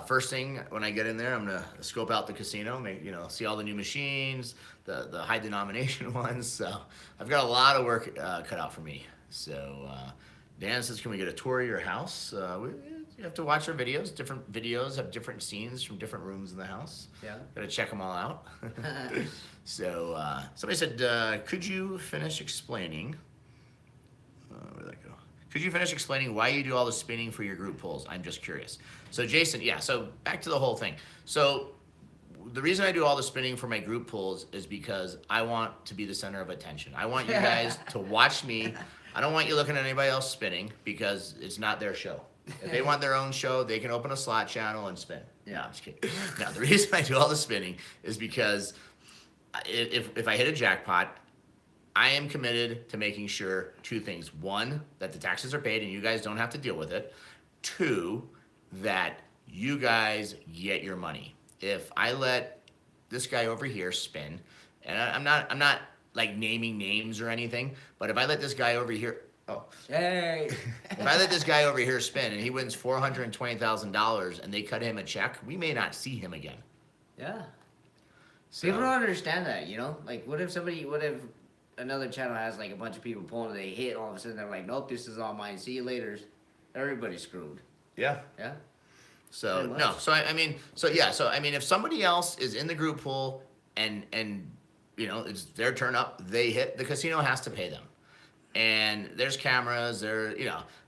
First thing when I get in there, I'm gonna scope out the casino, see all the new machines, the high denomination ones. So I've got a lot of work cut out for me. So Dan says, can we get a tour of your house? you have to watch our videos. Different videos have different scenes from different rooms in the house. Yeah. Gotta check them all out. So somebody said, could you finish explaining? Where'd that go? Could you finish explaining why you do all the spinning for your group pulls? I'm just curious. So Jason, yeah. So back to the whole thing. So the reason I do all the spinning for my group pulls is because I want to be the center of attention. I want you guys to watch me. I don't want you looking at anybody else spinning because it's not their show. If they want their own show, they can open a slot channel and spin. Yeah. No, I'm just kidding. Now, the reason I do all the spinning is because if I hit a jackpot, I am committed to making sure two things. One, that the taxes are paid and you guys don't have to deal with it. Two, that you guys get your money. If I let this guy over here spin, and I'm not like naming names or anything, but if I let this guy over here, Hey. if I let this guy over here spin and he wins $420,000 and they cut him a check, we may not see him again. Yeah. So, People don't understand that, you know? Like, what if another channel has like a bunch of people pulling and they hit, all of a sudden they're like, nope, this is all mine, see you later. Everybody's screwed. yeah. Yeah? So Pretty no, much. so I mean, if somebody else is in the group pool and you know it's their turn up, they hit, the casino has to pay them, and there's cameras, there's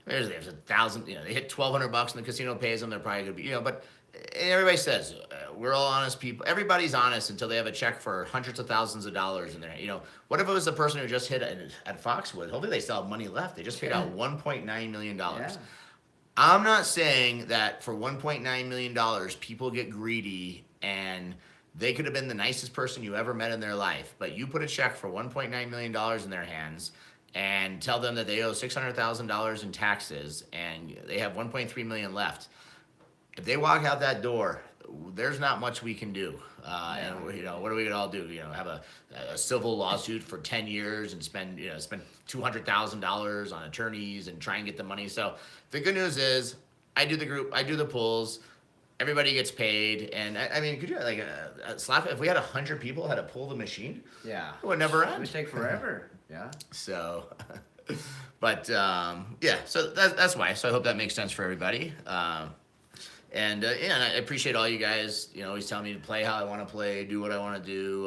1,000, they hit $1,200 and the casino pays them, they're probably gonna be, but everybody says we're all honest people. Everybody's honest until they have a check for hundreds of thousands of dollars in there. What if it was the person who just hit at Foxwood? Hopefully they still have money left. They just paid out $1.9 million. Yeah. I'm not saying that for $1.9 million, people get greedy and they could have been the nicest person you ever met in their life, but you put a check for $1.9 million in their hands and tell them that they owe $600,000 in taxes and they have $1.3 million left. If they walk out that door, there's not much we can do. And what are we gonna all do? Have a civil lawsuit for 10 years and spend $200,000 on attorneys and try and get the money. So the good news is, I do the group, I do the pulls, everybody gets paid, and I mean, could you like a slap? If we had 100 people had to pull the machine, Yeah. it would never It end. would take forever. Yeah. So, but yeah, so that's why. So I hope that makes sense for everybody. And I appreciate all you guys, always telling me to play how I want to play, do what I want to do,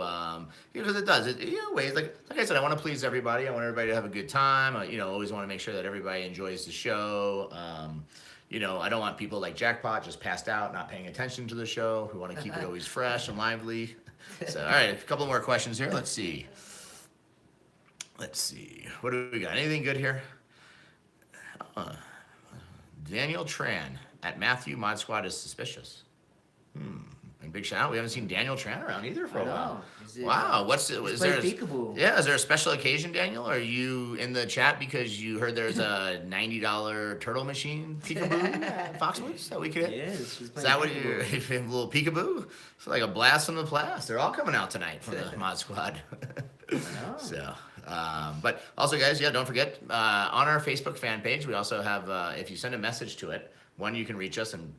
because it does. Ways like I said, I want to please everybody. I want everybody to have a good time. I, always want to make sure that everybody enjoys the show. I don't want people like Jackpot just passed out, not paying attention to the show, who want to keep it always fresh and lively. So, all right, a couple more questions here. Let's see. What do we got? Anything good here? Daniel Tran at Matthew Mod Squad is suspicious. And big shout out. We haven't seen Daniel Tran around either for a while. Wow. Is there peekaboo. Yeah, is there a special occasion, Daniel? Are you in the chat because you heard there's a $90 turtle machine peekaboo at Foxwoods that we could hit? Yes. Is that what you're a little peekaboo? It's like a blast from the past. They're all coming out tonight from the Mod Squad. So, but also, guys, don't forget on our Facebook fan page, we also have if you send a message to it, one, you can reach us, and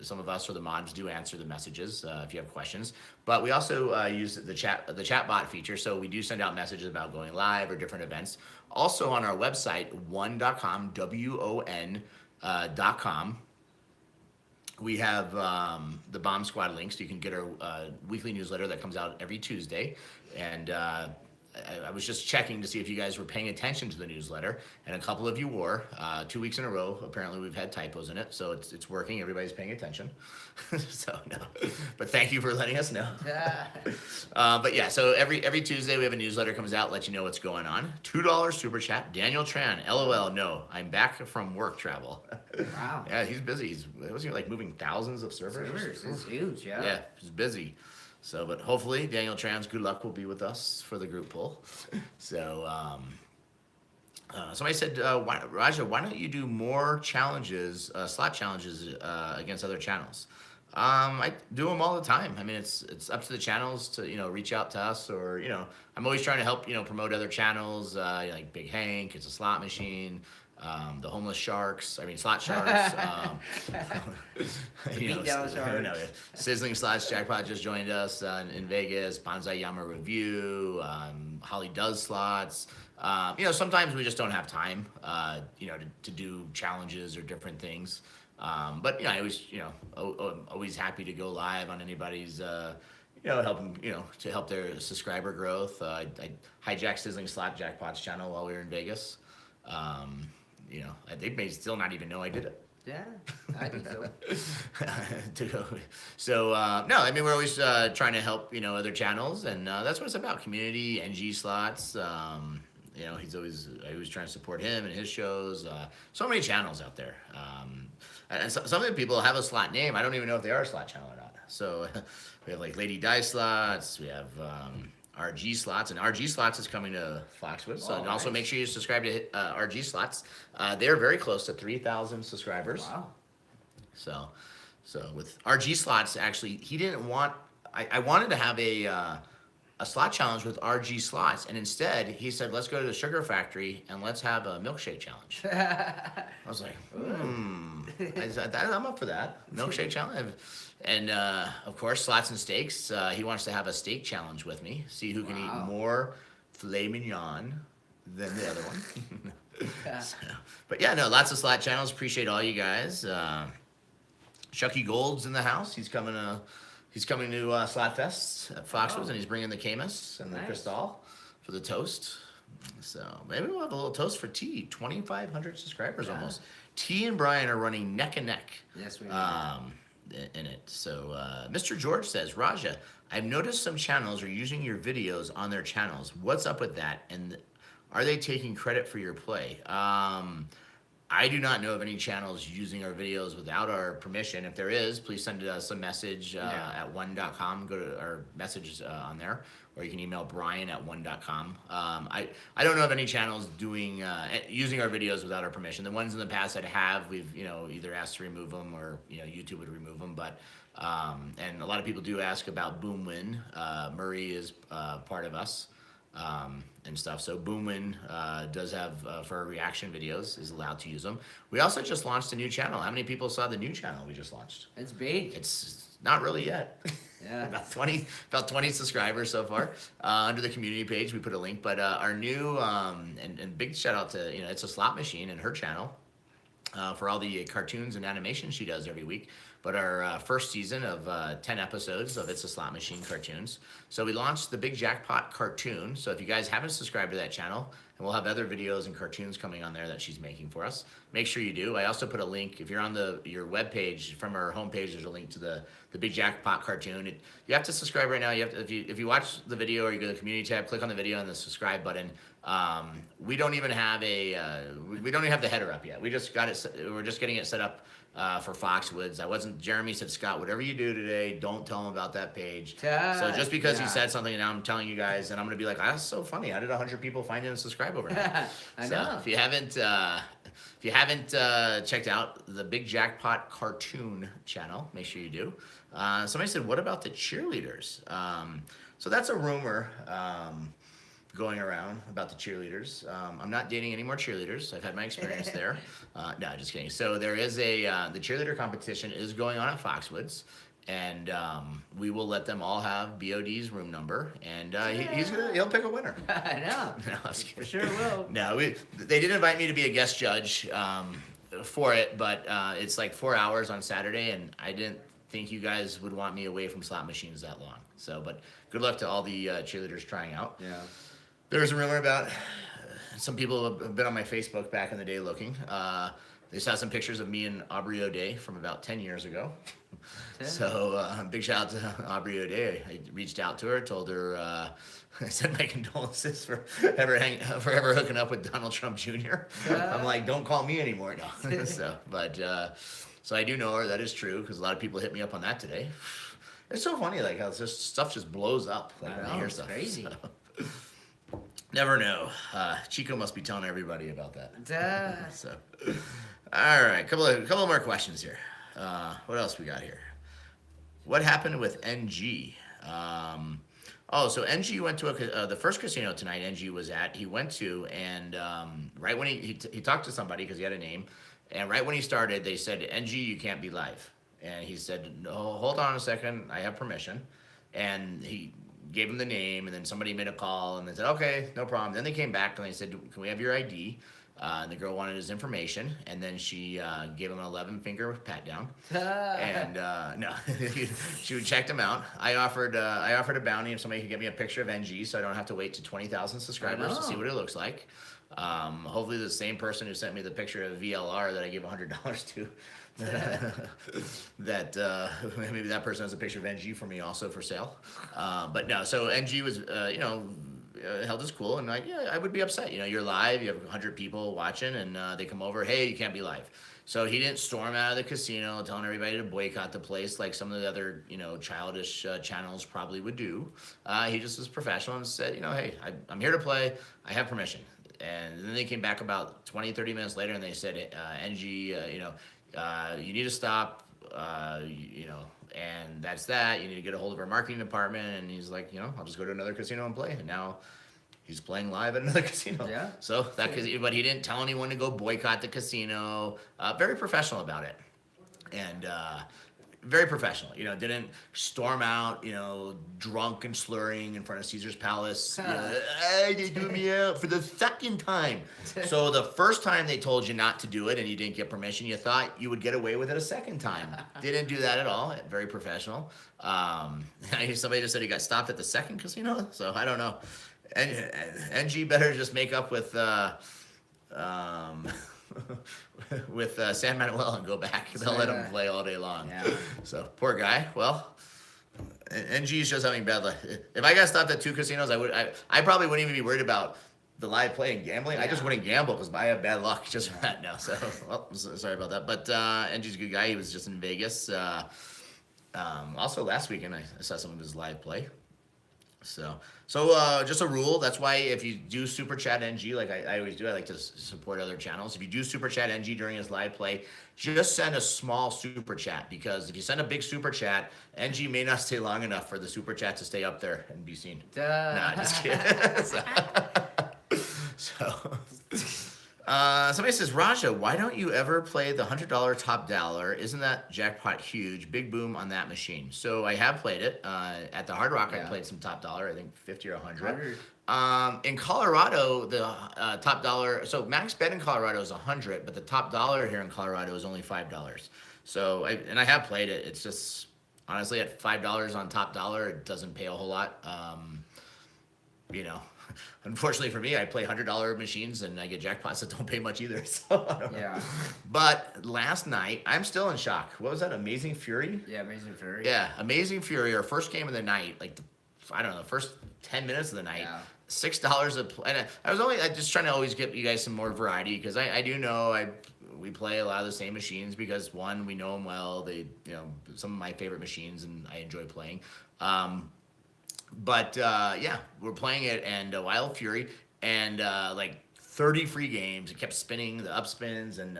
some of us or the mods do answer the messages if you have questions. But we also use the chat bot feature, so we do send out messages about going live or different events. Also on our website, one.com, WON.com. We have the Bomb Squad links. You can get our weekly newsletter that comes out every Tuesday, and I was just checking to see if you guys were paying attention to the newsletter, and a couple of you were. 2 weeks in a row, apparently we've had typos in it, so it's working. Everybody's paying attention. So no, but thank you for letting us know. But yeah, so every Tuesday we have a newsletter comes out, let you know what's going on. $2 super chat. Daniel Tran, LOL. No, I'm back from work travel. Wow. Yeah, he's busy. Was he like moving thousands of servers? It's huge. Yeah. Yeah, he's busy. So, but hopefully Daniel Tran's good luck will be with us for the group pull. So, somebody said, Raja, why don't you do more challenges, slot challenges against other channels? I do them all the time. I mean, it's up to the channels to reach out to us, or I'm always trying to help promote other channels like Big Hank. It's a slot machine. The homeless sharks. I mean, slot sharks. Sizzling Slots Jackpot just joined us in Vegas. Bonsai Yama Review. Holly does slots. Sometimes we just don't have time. To do challenges or different things. But I always, always happy to go live on anybody's, help them, to help their subscriber growth. I hijacked Sizzling Slot Jackpots channel while we were in Vegas. They may still not even know I did it. Yeah, I think so. To go. So no, I mean we're always trying to help other channels, and that's what it's about. Community, NG slots. I always trying to support him and his shows. So many channels out there, and some of the people have a slot name. I don't even know if they are a slot channel or not. So we have like Lady Dice slots. We have RG slots, and RG slots is coming to Foxwoods. So and also nice. make sure you subscribe to RG slots. They're very close to 3,000 subscribers. Wow. So with RG slots, actually, he didn't want. I wanted to have a slot challenge with RG slots, and instead he said, "Let's go to the Sugar Factory and let's have a milkshake challenge." I was like, I'm up for that milkshake challenge. And of course, slots and steaks. He wants to have a steak challenge with me. See who can eat more filet mignon than the other one. But yeah, no, lots of slot channels. Appreciate all you guys. Chucky Gold's in the house. He's coming to Slot Fest at Foxwoods, and he's bringing the Camus and the Cristal for the toast. So maybe we'll have a little toast for T. 2,500 subscribers almost. T and Brian are running neck and neck. Yes, we are. In it. So Mr. George says, Raja, I've noticed some channels are using your videos on their channels. What's up with that? And are they taking credit for your play? I do not know of any channels using our videos without our permission. If there is, please send us a message at one.com. Go to our message on there, or you can email Brian at one.com. I don't know of any channels doing using our videos without our permission. The ones in the past that have, we've either asked to remove them or YouTube would remove them. But and a lot of people do ask about Boomwin. Murray is part of us. And stuff. So Boomwin does have, for our reaction videos, is allowed to use them. We also just launched a new channel. How many people saw the new channel we just launched? It's big. It's not really yet. Yeah. about 20 subscribers so far. Under the community page, we put a link. But our new, and big shout out to, It's a Slot Machine and her channel for all the cartoons and animation she does every week. But our first season of 10 episodes of It's a Slot Machine cartoons. So we launched the Big Jackpot cartoon. So if you guys haven't subscribed to that channel, and we'll have other videos and cartoons coming on there that she's making for us, make sure you do. I also put a link, if you're on your webpage, from our homepage, there's a link to the Big Jackpot cartoon. You have to subscribe right now. You have to, if you watch the video or you go to the community tab, click on the video and the subscribe button. We don't even have the header up yet. We just got it. We're just getting it set up for Foxwoods. Jeremy said, Scott, whatever you do today, don't tell him about that page. So just because he said something, now I'm telling you guys, and I'm going to be like, that's so funny. How did 100 people find it and subscribe overnight? I know. If you haven't checked out the Big Jackpot cartoon channel, make sure you do. Somebody said, what about the cheerleaders? So that's a rumor going around about the cheerleaders. I'm not dating any more cheerleaders. I've had my experience there. No, just kidding. So there is the cheerleader competition is going on at Foxwoods, and we will let them all have BOD's room number, and he'll pick a winner. I know. No, I was kidding. For sure will. No, they did invite me to be a guest judge for it, but it's like 4 hours on Saturday, and I didn't think you guys would want me away from slot machines that long. So, but good luck to all the cheerleaders trying out. Yeah. There's a rumor about some people have been on my Facebook back in the day looking. They saw some pictures of me and Aubrey O'Day from about 10 years ago. So big shout out to Aubrey O'Day. I reached out to her, told her, I sent my condolences for ever hooking up with Donald Trump Jr. I'm like, don't call me anymore. No. So I do know her. That is true, because a lot of people hit me up on that today. It's so funny, like how this stuff just blows up. Like when I hear stuff. Crazy. So. Never know. Chico must be telling everybody about that. So, all right, couple more questions here. What else we got here? What happened with NG? So NG went to the first casino tonight. NG was at. He went to, and right when he talked to somebody because he had a name, and right when he started, they said, NG, you can't be live. And he said, no, hold on a second, I have permission. And he gave him the name, and then somebody made a call, and they said, okay, no problem. Then they came back, and they said, can we have your ID? And the girl wanted his information, and then she gave him an 11-finger pat down. And no, she checked him out. I offered a bounty if somebody could get me a picture of NG, so I don't have to wait to 20,000 subscribers to see what it looks like. Hopefully, the same person who sent me the picture of VLR that I gave $100 to. That maybe that person has a picture of NG for me also for sale. But no, so NG was held his cool, and like, yeah, I would be upset. You're live, you have 100 people watching, and they come over, hey, you can't be live. So he didn't storm out of the casino telling everybody to boycott the place like some of the other childish channels probably would do. He just was professional and said, hey, I'm here to play, I have permission. And then they came back about 20-30 minutes later, and they said, NG, you need to stop, and that's that. You need to get a hold of our marketing department. And he's like, I'll just go to another casino and play. And now he's playing live at another casino. Yeah. So but he didn't tell anyone to go boycott the casino. Very professional about it. And very professional. Didn't storm out, drunk and slurring in front of Caesar's Palace. Hey, they threw me out for the second time. So the first time they told you not to do it and you didn't get permission, you thought you would get away with it a second time. Didn't do that at all. Very professional. Somebody just said he got stopped at the second casino, so I don't know. And NG better just make up with with San Manuel and go back. They'll let him play all day long. Yeah. So poor guy. Well, NG is just having bad luck. If I got stopped at 2 casinos, I probably wouldn't even be worried about the live play and gambling. I just wouldn't gamble because I have bad luck just for that now. So sorry about that. But NG's a good guy. He was just in Vegas. Also last weekend I saw some of his live play. So just a rule. That's why if you do super chat NG, like I always do, I like to support other channels. If you do super chat NG during his live play, just send a small super chat, because if you send a big super chat, NG may not stay long enough for the super chat to stay up there and be seen. Nah, just kidding. Somebody says, Raja, why don't you ever play the $100 top dollar? Isn't that jackpot huge? Big boom on that machine. So I have played it. At the Hard Rock, I played some top dollar, I think 50 or 100. In Colorado, the top dollar, so max bet in Colorado is 100, but the top dollar here in Colorado is only $5. So, I have played it. It's just, honestly, at $5 on top dollar, it doesn't pay a whole lot. Unfortunately for me, I play $100 machines and I get jackpots that don't pay much either. So I don't know. Yeah. But last night, I'm still in shock. What was that? Amazing Fury? Yeah, Amazing Fury. Yeah, Amazing Fury, our first game of the night, like the first 10 minutes of the night. Yeah. $6 a play. And I just trying to always get you guys some more variety, because I do know we play a lot of the same machines because, one, we know them well. They, some of my favorite machines, and I enjoy playing. But yeah, we're playing it, and Wild Fury, and like 30 free games. It kept spinning, the upspins, and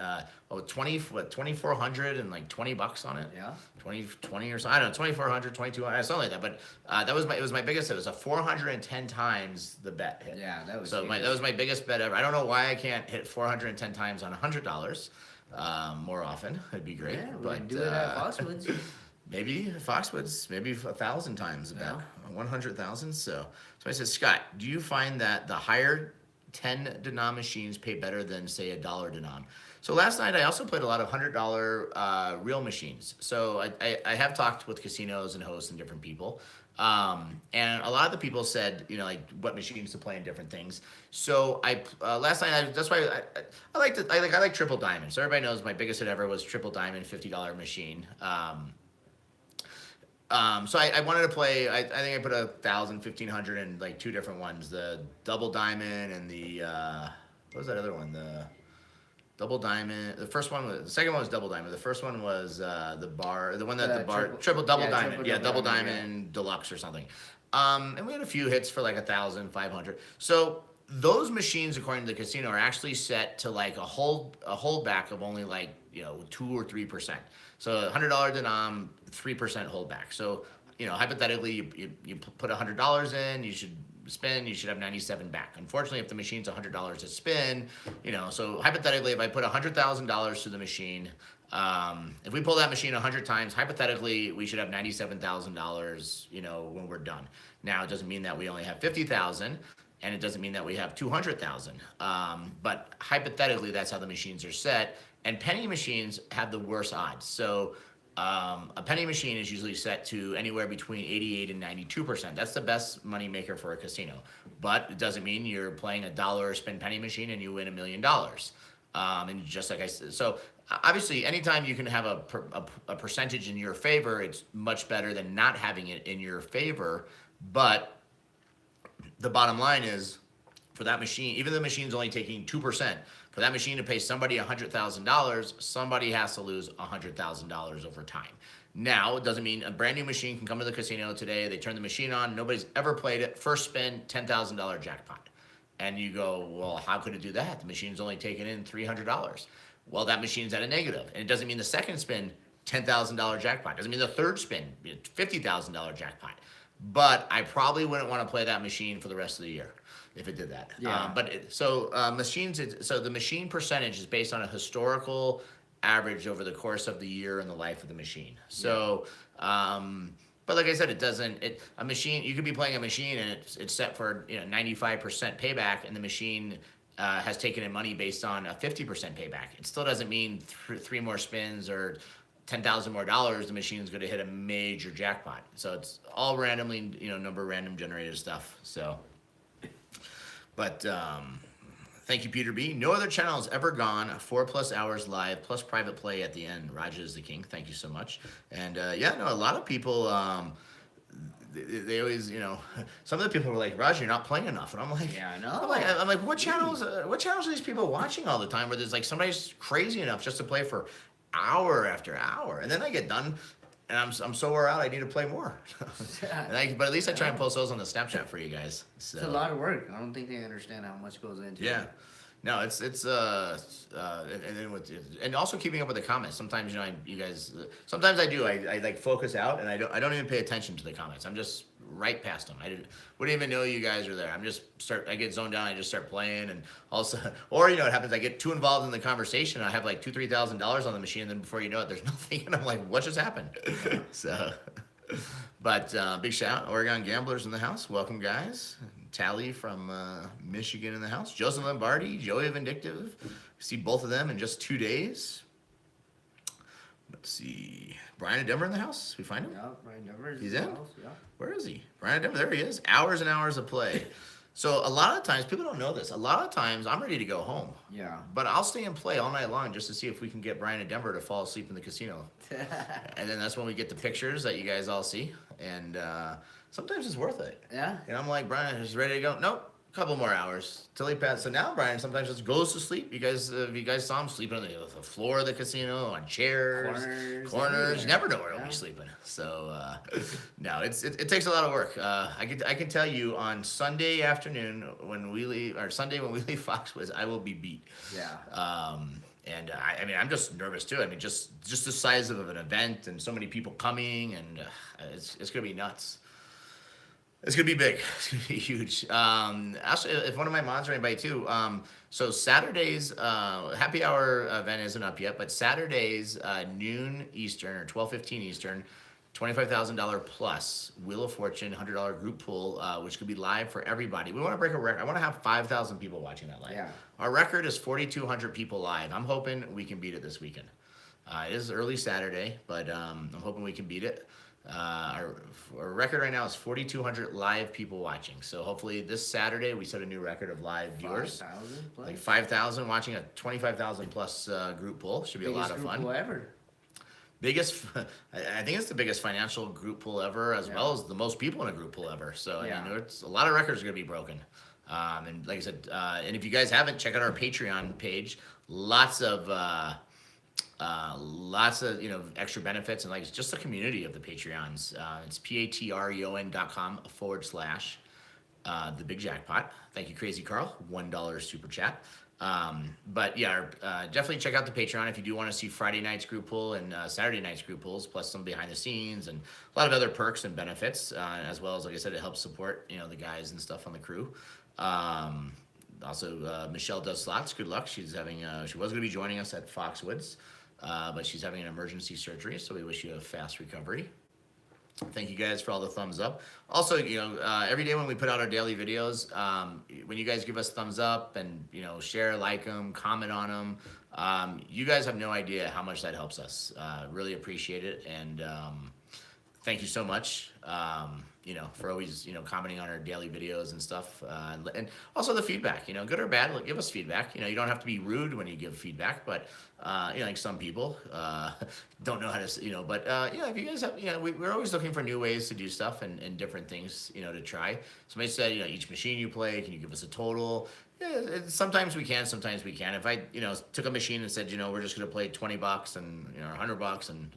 2,400 and like $20 on it. Yeah. 20 or so. I don't know, 2,400, 2,200, something like that. But it was my biggest. It was a 410 times the bet hit. Yeah, that was. So that was my biggest bet ever. I don't know why I can't hit 410 times on $100 more often. It'd be great. Yeah, we but can do it at Foxwoods. Maybe Foxwoods, maybe 1,000 times about 100,000. So I said, Scott, do you find that the higher 10 denom machines pay better than, say, $1 denom? So last night I also played a lot of $100 real machines. So I have talked with casinos and hosts and different people. And a lot of the people said, like what machines to play and different things. So last night, that's why I like Triple Diamond. So everybody knows my biggest hit ever was Triple Diamond $50 machine. So I wanted to play, I think I put 1,000, 1,500 in like 2 different ones, the Double Diamond and the, what was that other one? The Double Diamond. The second one was Double Diamond. The first one was the one that the bar, Triple Double Diamond. Double Diamond Deluxe or something. And we had a few hits for like 1,000, 500. So those machines, according to the casino, are actually set to like a holdback of only like 2 or 3%. So $100 denom, 3% holdback. So hypothetically, you put $100 in, you should spin, you should have 97 back. Unfortunately, if the machine's $100 to spin, so hypothetically, if I put $100,000 to the machine, if we pull that machine 100 times, hypothetically, we should have $97,000, when we're done. Now, it doesn't mean that we only have 50,000. and it doesn't mean that we have 200,000. But hypothetically, that's how the machines are set. And penny machines have the worst odds. So a penny machine is usually set to anywhere between 88 and 92%. That's the best money maker for a casino. But it doesn't mean you're playing a dollar spin penny machine and you win $1 million. And just like I said, so obviously, anytime you can have a percentage in your favor, it's much better than not having it in your favor. But the bottom line is, for that machine, even though the machine's only taking 2%, for that machine to pay somebody $100,000, somebody has to lose $100,000 over time. Now, it doesn't mean a brand new machine can come to the casino today, they turn the machine on, nobody's ever played it, first spin, $10,000 jackpot. And you go, well, how could it do that? The machine's only taken in $300. Well, that machine's at a negative. And it doesn't mean the second spin, $10,000 jackpot. It doesn't mean the third spin, $50,000 jackpot. But I probably wouldn't want to play that machine for the rest of the year if it did that. Yeah. Machines. So the machine percentage is based on a historical average over the course of the year and the life of the machine. So, but like I said, it doesn't. A machine, you could be playing a machine and it's set for 95% payback, and the machine has taken in money based on a 50% payback. It still doesn't mean three more spins or $10,000 more dollars, the machine's going to hit a major jackpot. So it's all randomly, number random generated stuff. So, but thank you, Peter B. No other channel has ever gone 4+ hours live plus private play at the end. Raja is the king. Thank you so much. And a lot of people. They always, some of the people were like, Raj, you're not playing enough. And I'm like, yeah, I know. I'm like, what channels are these people watching all the time where there's like somebody's crazy enough just to play for hour after hour, and then I get done and I'm so wore out I need to play more. But at least I try and post those on the Snapchat for you guys. So. It's a lot of work. I don't think they understand how much goes into it. No, it's and also keeping up with the comments. Sometimes you guys. Sometimes I do. I like focus out and I don't even pay attention to the comments. I'm just right past them. Wouldn't even know you guys are there. I get zoned down. I just start playing, and also, or what happens? I get too involved in the conversation. I have like $2,000-$3,000 on the machine, and then before you know it, there's nothing, and I'm like, what just happened? So, but big shout out, Oregon Gamblers in the house. Welcome, guys. Tally from Michigan in the house. Joseph Lombardi, Joey Vindictive. See both of them in just 2 days. Let's see. Brian in Denver in the house. We find him? Yeah, Brian Denver is He's in in? the house, yeah. Where is he? Brian in Denver. There he is. Hours and hours of play. So a lot of times, people don't know this. A lot of times, I'm ready to go home. Yeah. But I'll stay and play all night long just to see if we can get Brian in Denver to fall asleep in the casino. And then that's when we get the pictures that you guys all see. And sometimes it's worth it. Yeah. And I'm like, Brian is ready to go. Nope. Couple more hours till he passes. So now Brian sometimes just goes to sleep. You guys saw him sleeping on the floor of the casino, on chairs, corners. You never know where he'll be sleeping. So no, it takes a lot of work. I can tell you on Sunday afternoon when we leave, or Sunday when we leave Foxwoods, I will be beat. Yeah. And I'm just nervous too. Just the size of an event and so many people coming, and it's gonna be nuts. It's gonna be big. It's gonna be huge. Actually, if one of my mods are anybody too. So Saturdays, happy hour event isn't up yet, but Saturdays, noon Eastern or 12:15 Eastern, $25,000 plus Wheel of Fortune $100 group pool, which could be live for everybody. We want to break a record. I want to have 5,000 people watching that live. Yeah. Our record is 4,200 people live. I'm hoping we can beat it this weekend. It is early Saturday, but I'm hoping we can beat it. Our record right now is 4,200 live people watching. So hopefully this Saturday we set a new record of live viewers. 5,000 plus? Like 5,000 watching a 25,000 plus group pool. Should be a lot of fun. Biggest group pool ever. Biggest, I think it's the biggest financial group pool ever, as well as the most people in a group pool ever. So I mean, it's a lot of records are gonna be broken. And like I said, and if you guys haven't, check out our Patreon page. Lots of extra benefits, and like just the community of the Patreons. It's patreon.com/ the Big Jackpot. Thank you, Crazy Carl, $1 super chat. But yeah, definitely check out the Patreon if you do want to see Friday night's group pool and Saturday night's group pools, plus some behind the scenes and a lot of other perks and benefits, as well as, like I said, it helps support the guys and stuff on the crew. Also, Michelle does slots. Good luck. She's having she was going to be joining us at Foxwoods, but she's having an emergency surgery, so we wish you a fast recovery. Thank you guys for all the thumbs up. Also, every day when we put out our daily videos, when you guys give us thumbs up and share, like them, comment on them, you guys have no idea how much that helps us. Really appreciate it, and thank you so much. For always commenting on our daily videos and stuff, and also the feedback. Good or bad, give us feedback. You don't have to be rude when you give feedback, but like some people don't know how to. But if you guys have, we're always looking for new ways to do stuff and different things, to try. Somebody said, each machine you play, can you give us a total? Yeah, sometimes we can, sometimes we can't. If I, took a machine and said, we're just gonna play $20 and $100 and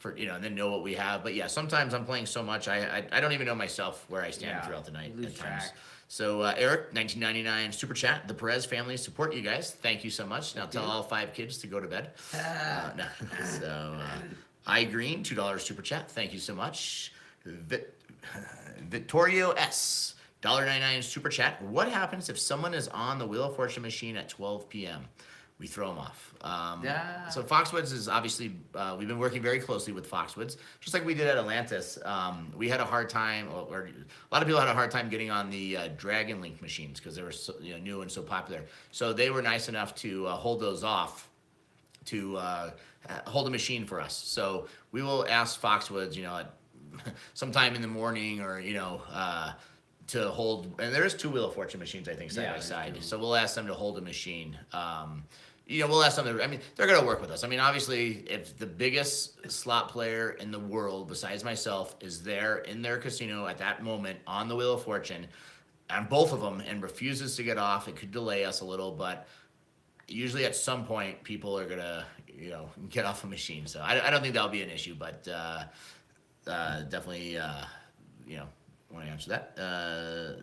and then know what we have. But yeah, sometimes I'm playing so much, I don't even know myself where I stand throughout the night lose at times. track. So Eric, 1999 super chat. The Perez family support you guys. Thank you so much. Now tell all 5 kids to go to bed. No. So I Green, $2 super chat. Thank you so much. Vittorio S. $1.99 super chat. What happens if someone is on the Wheel of Fortune machine at 12 p.m.? We throw them off. So Foxwoods is obviously, we've been working very closely with Foxwoods, just like we did at Atlantis. We had a hard time, or a lot of people had a hard time getting on the Dragon Link machines because they were so, new and so popular. So they were nice enough to hold those off to hold a machine for us. So we will ask Foxwoods, at sometime in the morning or, to hold, and there's 2 Wheel of Fortune machines, I think, side by side. So we'll ask them to hold a machine. We'll ask them to, they're going to work with us. Obviously, if the biggest slot player in the world, besides myself, is there in their casino at that moment on the Wheel of Fortune, and both of them, and refuses to get off, it could delay us a little, but usually at some point, people are going to, get off a machine. So I don't think that'll be an issue, but definitely, want to answer that.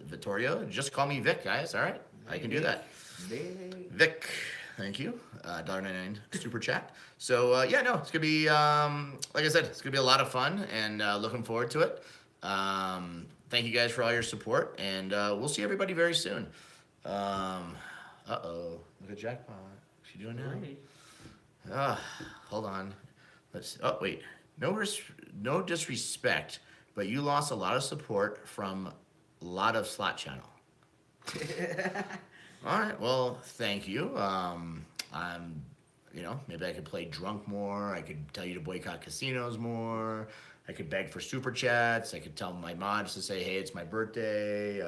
Vittorio, just call me Vic, guys. All right, I can do that. Vic, thank you. $1.99 super chat. So it's gonna be like I said, it's gonna be a lot of fun, and looking forward to it. Thank you guys for all your support, and we'll see everybody very soon. Look at Jackpot. What's she doing now? Hold on. Oh wait, no disrespect, but you lost a lot of support from a lot of slot channel. All right, well, thank you. Maybe I could play drunk more. I could tell you to boycott casinos more. I could beg for super chats. I could tell my mods to say, hey, it's my birthday.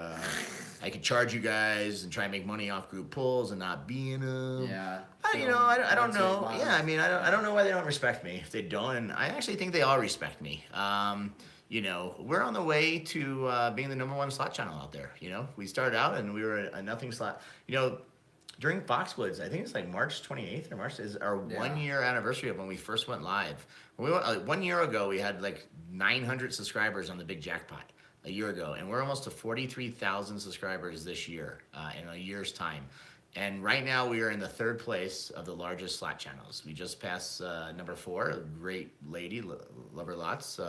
I could charge you guys and try and make money off group pulls and not be in them. Yeah. I don't know. Yeah, I don't know why they don't respect me if they don't. And I actually think they all respect me. We're on the way to being the #1 slot channel out there. We started out and we were a nothing slot. During Foxwoods, I think it's like March 28th or March is our 1 year anniversary of when we first went live. When we went 1 year ago, we had like 900 subscribers on the Big Jackpot a year ago, and we're almost to 43,000 subscribers this year in a year's time. And right now we are in the 3rd place of the largest slot channels. We just passed number 4, a great lady, love her lots.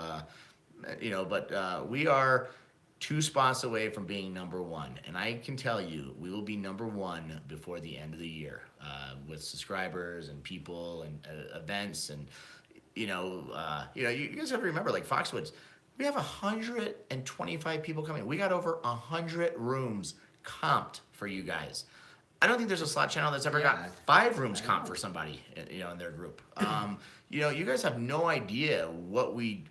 But we are 2 spots away from being #1, and I can tell you we will be #1 before the end of the year with subscribers and people and events and you guys have to remember, like Foxwoods, we have 125 people coming. We got over 100 rooms comped for you guys. I don't think there's a slot channel that's ever got 5 rooms comp for somebody in their group. You guys have no idea what we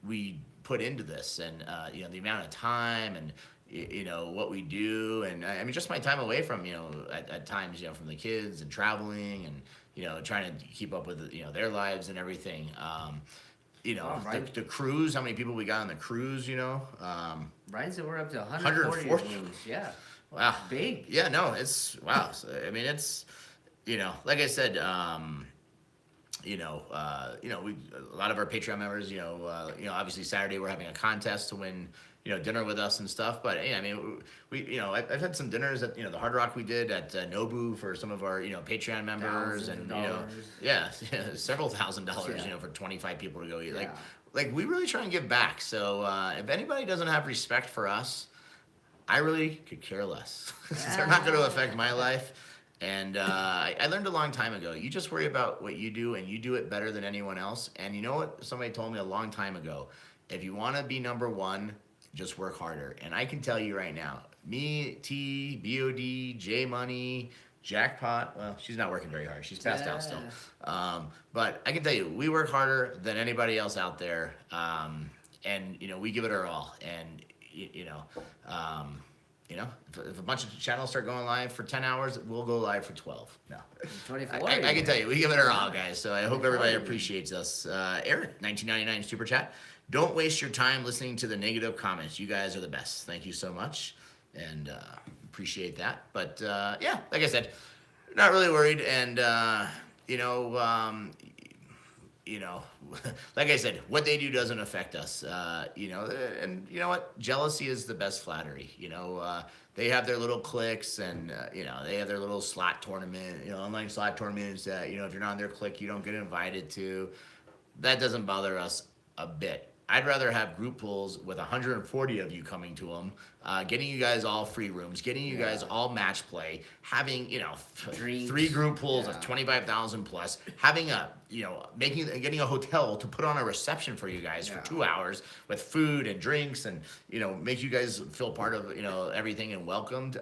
put into this, and the amount of time and what we do, and just my time away from at times from the kids and traveling and trying to keep up with their lives and everything. The cruise, how many people we got on the cruise? Right, so we're up to 140 rooms. Yeah. Wow. Big. Yeah, no, it's wow. So, it's like I said, we a lot of our Patreon members, obviously Saturday we're having a contest to win, dinner with us and stuff. But we I've had some dinners at the Hard Rock we did at Nobu for some of our Patreon members, and several $1,000s for 25 people to go eat. Like we really try and give back. So if anybody doesn't have respect for us, I really could care less. They're not going to affect my life. And I learned a long time ago, you just worry about what you do, and you do it better than anyone else. And you know what somebody told me a long time ago? if you want to be number one, just work harder. And I can tell you right now, me, T, BOD, J Money, Jackpot. Well, she's not working very hard. She's passed out still. But I can tell you, we work harder than anybody else out there. And we give it our all. And if a bunch of channels start going live for 10 hours, we'll go live for 12. No. 24. I can tell you, we give it our all, guys. So I hope everybody appreciates us. Eric, 1999 Super Chat. Don't waste your time listening to the negative comments. You guys are the best. Thank you so much. And appreciate that. But yeah, like I said, not really worried. And, like I said, what they do doesn't affect us. And you know what? Jealousy is the best flattery. They have their little cliques, and they have their little slot tournament, online slot tournaments that if you're not on their clique, you don't get invited to. That doesn't bother us a bit. I'd rather have group pools with 140 of you coming to them, getting you guys all free rooms, getting you guys all match play, having Drinks. 3 group pools of 25,000 plus, having getting a hotel to put on a reception for you guys for 2 hours with food and drinks, and make you guys feel part of everything and welcomed.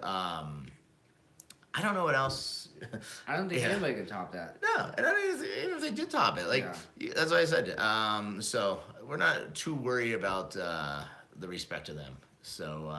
I don't know what else. I don't think anybody could top that. No, and I mean, even if they did top it, that's what I said. So we're not too worried about the respect of them. So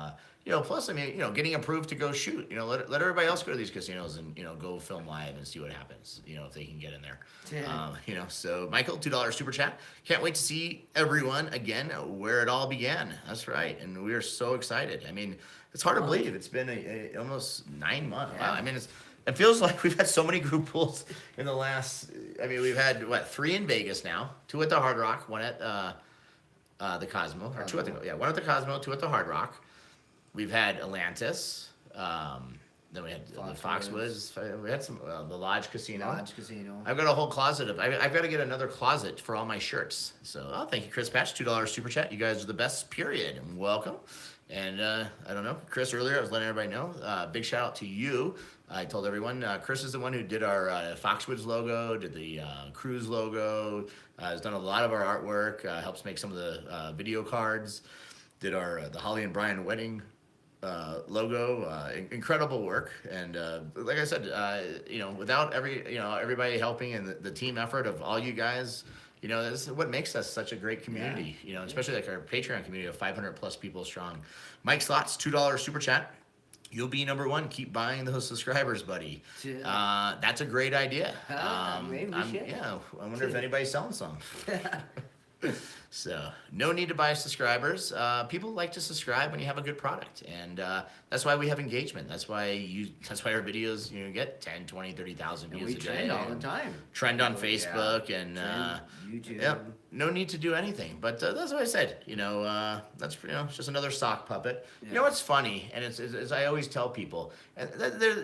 plus, I mean, getting approved to go shoot. Let everybody else go to these casinos and go film live and see what happens. If they can get in there. Yeah. So Michael, $2 super chat. Can't wait to see everyone again where it all began. That's right, and we are so excited. I mean, it's hard to believe it's been almost 9 months. Yeah. Wow. I mean, it feels like we've had so many group pools in the last. I mean, we've had 3 in Vegas now, 2 at the Hard Rock, 1 at the Cosmo, or 2 at the 1 at the Cosmo, 2 at the Hard Rock. We've had Atlantis. Then we had the Foxwoods. We had some the Lodge Casino. I've got a whole closet of. I've got to get another closet for all my shirts. So thank you, Chris Patch, $2 super chat. You guys are the best. Period. And welcome. And I don't know, Chris, earlier I was letting everybody know. Big shout out to you. I told everyone, Chris is the one who did our Foxwoods logo, did the Cruise logo, has done a lot of our artwork, helps make some of the video cards, did the Holly and Brian wedding logo. Incredible work. And like I said, without everybody helping and the team effort of all you guys, this is what makes us such a great community, especially like our Patreon community of 500 plus people strong. Mike Slots, $2 super chat. You'll be number one. Keep buying those subscribers, buddy. That's a great idea. Maybe we should. Yeah, I wonder if anybody's selling some. So no need to buy subscribers. People like to subscribe when you have a good product, and that's why we have engagement. That's why our videos get 10, 20, 30,000 views a day. We trend all the time. Trend on Facebook and YouTube. Yeah, no need to do anything. But that's what I said. That's it's just another sock puppet. Yeah. You know what's funny, and it's as I always tell people, and there's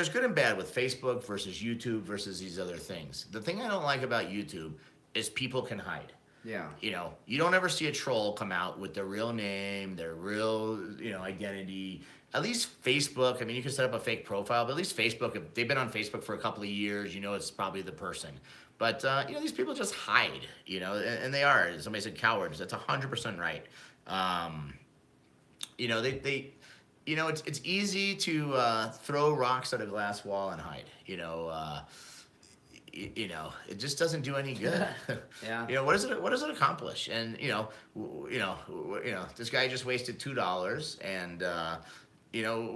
good and bad with Facebook versus YouTube versus these other things. The thing I don't like about YouTube is people can hide. Yeah. You don't ever see a troll come out with their real name, their real, identity. At least Facebook, I mean, you can set up a fake profile, but at least Facebook, if they've been on Facebook for a couple of years, it's probably the person. But, these people just hide, and they are. Somebody said cowards. That's 100% right. It's easy to throw rocks at a glass wall and hide, it just doesn't do any good. Yeah. What does it accomplish? And this guy just wasted $2, and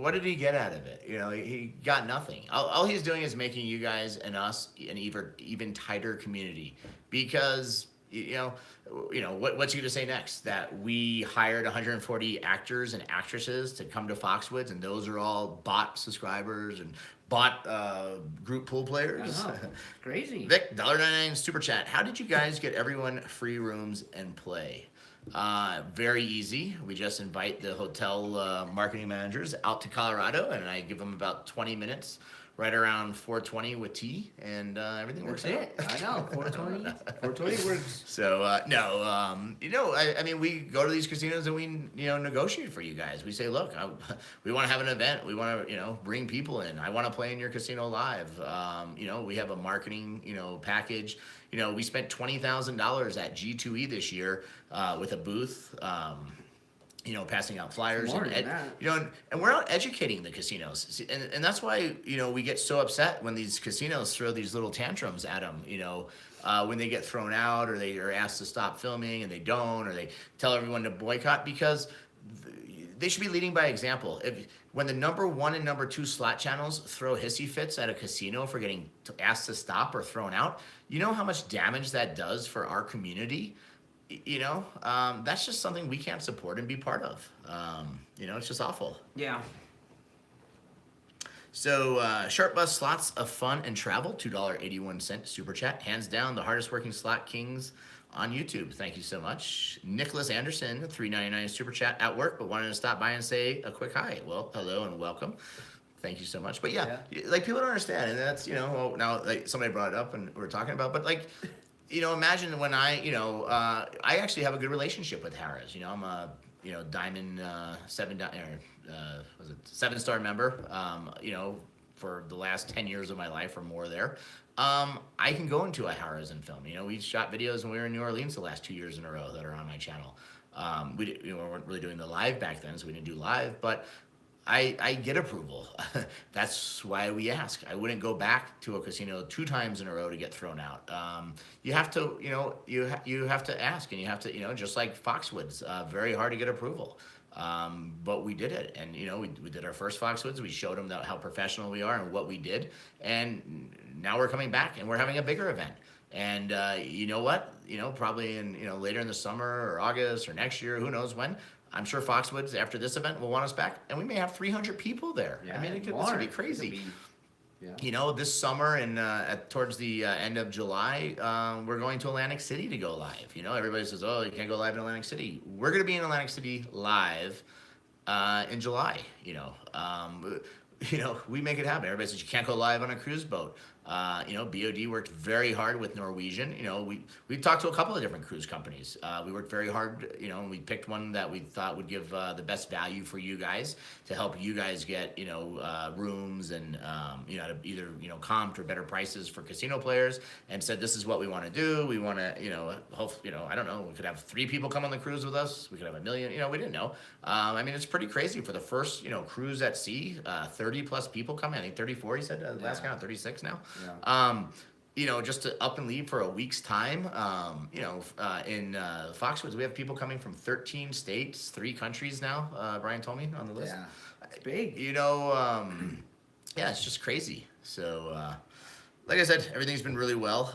what did he get out of it? He got nothing. All he's doing is making you guys and us an even tighter community, because what's he gonna say next? That we hired 140 actors and actresses to come to Foxwoods, and those are all bot subscribers and bot group pool players. Crazy. Vic, $1.99 super chat. How did you guys get everyone free rooms and play? Very easy. We just invite the hotel marketing managers out to Colorado, and I give them about 20 minutes right around 420 with tea, and everything works That's out. it. I know. 420. 420 works. So no, I mean, we go to these casinos and we, negotiate for you guys. We say, look, we want to have an event. We want to, bring people in. I want to play in your casino live. We have a marketing, package. We spent $20,000 at G2E this year with a booth. Passing out flyers More and than that. and we're out educating the casinos, and that's why we get so upset when these casinos throw these little tantrums at them. When they get thrown out or they are asked to stop filming and they don't, or they tell everyone to boycott, because they should be leading by example. When the number 1 and number 2 slot channels throw hissy fits at a casino for getting asked to stop or thrown out, you know how much damage that does for our community. That's just something we can't support and be part of. It's just awful. Yeah. So, Sharp Bus Slots of Fun and Travel, $2.81 super chat. Hands down, the hardest working slot kings on YouTube. Thank you so much. Nicholas Anderson, $3.99 super chat, at work, but wanted to stop by and say a quick hi. Well, hello and welcome. Thank you so much. But yeah, like, people don't understand, and that's, now, like, somebody brought it up and we're talking about, but like, imagine when I actually have a good relationship with Harrah's. I'm a, Diamond 7-star member, for the last 10 years of my life or more there. I can go into a Harrah's and film. We shot videos when we were in New Orleans the last 2 years in a row that are on my channel. We weren't really doing the live back then, so we didn't do live, but I get approval. That's why we ask. I wouldn't go back to a casino 2 times in a row to get thrown out. You have to, you have to ask, and you have to, just like Foxwoods, very hard to get approval. But we did it, and we did our first Foxwoods. We showed them how professional we are and what we did, and now we're coming back and we're having a bigger event. And you know what? Probably in later in the summer or August or next year, who knows when. I'm sure Foxwoods, after this event, will want us back, and we may have 300 people there. Yeah, I mean, this would be crazy. This summer and towards the end of July, we're going to Atlantic City to go live. Everybody says, oh, you can't go live in Atlantic City. We're going to be in Atlantic City live in July. We make it happen. Everybody says you can't go live on a cruise boat. BOD worked very hard with Norwegian. We talked to a couple of different cruise companies. We worked very hard, and we picked one that we thought would give the best value for you guys to help you guys get, rooms and, either, comped or better prices for casino players, and said, this is what we want to do. We want to, I don't know, we could have 3 people come on the cruise with us. We could have 1 million, we didn't know. It's pretty crazy for the first, cruise at sea, 30 plus people come in. I think 34, he said, last count, 36 now. Yeah. Just to up and leave for a week's time. In Foxwoods, we have people coming from 13 states, 3 countries now. Brian told me on the list. Yeah, it's big. It's just crazy. So, like I said, everything's been really well.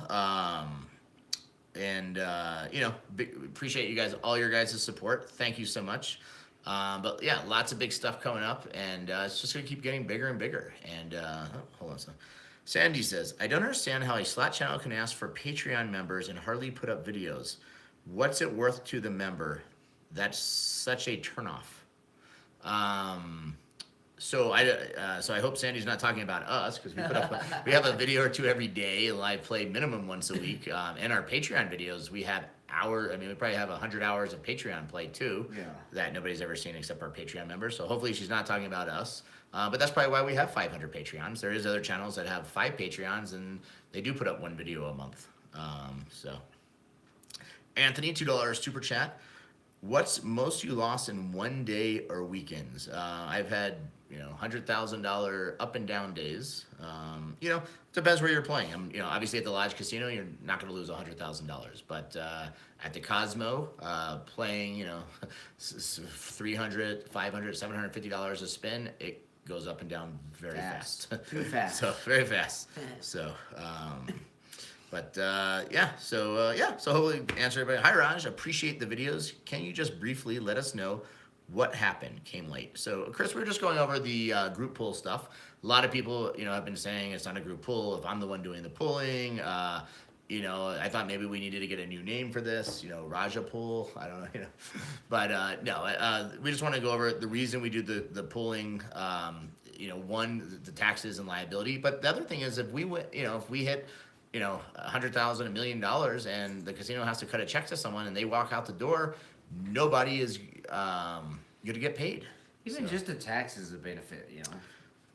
Appreciate you guys, all your guys' support. Thank you so much. But yeah, lots of big stuff coming up, and it's just gonna keep getting bigger and bigger. And hold on a second. Sandy says, I don't understand how a slot channel can ask for Patreon members and hardly put up videos. What's it worth to the member? That's such a turnoff. So I hope Sandy's not talking about us, because we have a video or 2 every day, live play minimum once a week. And our Patreon videos, we have we probably have 100 hours of Patreon play too, that nobody's ever seen except our Patreon members. So hopefully she's not talking about us. But that's probably why we have 500 Patreons. There is other channels that have 5 Patreons, and they do put up 1 video a month. Anthony, $2 super chat. What's most you lost in one day or weekends? I've had $100,000 up and down days. Depends where you're playing. Obviously at the Lodge Casino, you're not going to lose $100,000. But at the Cosmo, playing $300, $500, $750 a spin, it goes up and down very fast. Too fast. So very fast. So. So hopefully answer everybody. Hi Raj, appreciate the videos. Can you just briefly let us know what happened? Came late. So Chris, we were just going over the group pull stuff. A lot of people, have been saying it's not a group pull. If I'm the one doing the pulling, I thought maybe we needed to get a new name for this, Raja Pool. I don't know, but no, we just want to go over the reason we do the pulling. one, the taxes and liability, but the other thing is if we if we hit, $100,000, $1 million, and the casino has to cut a check to someone and they walk out the door, nobody is going to get paid. Even So. just the tax is a benefit,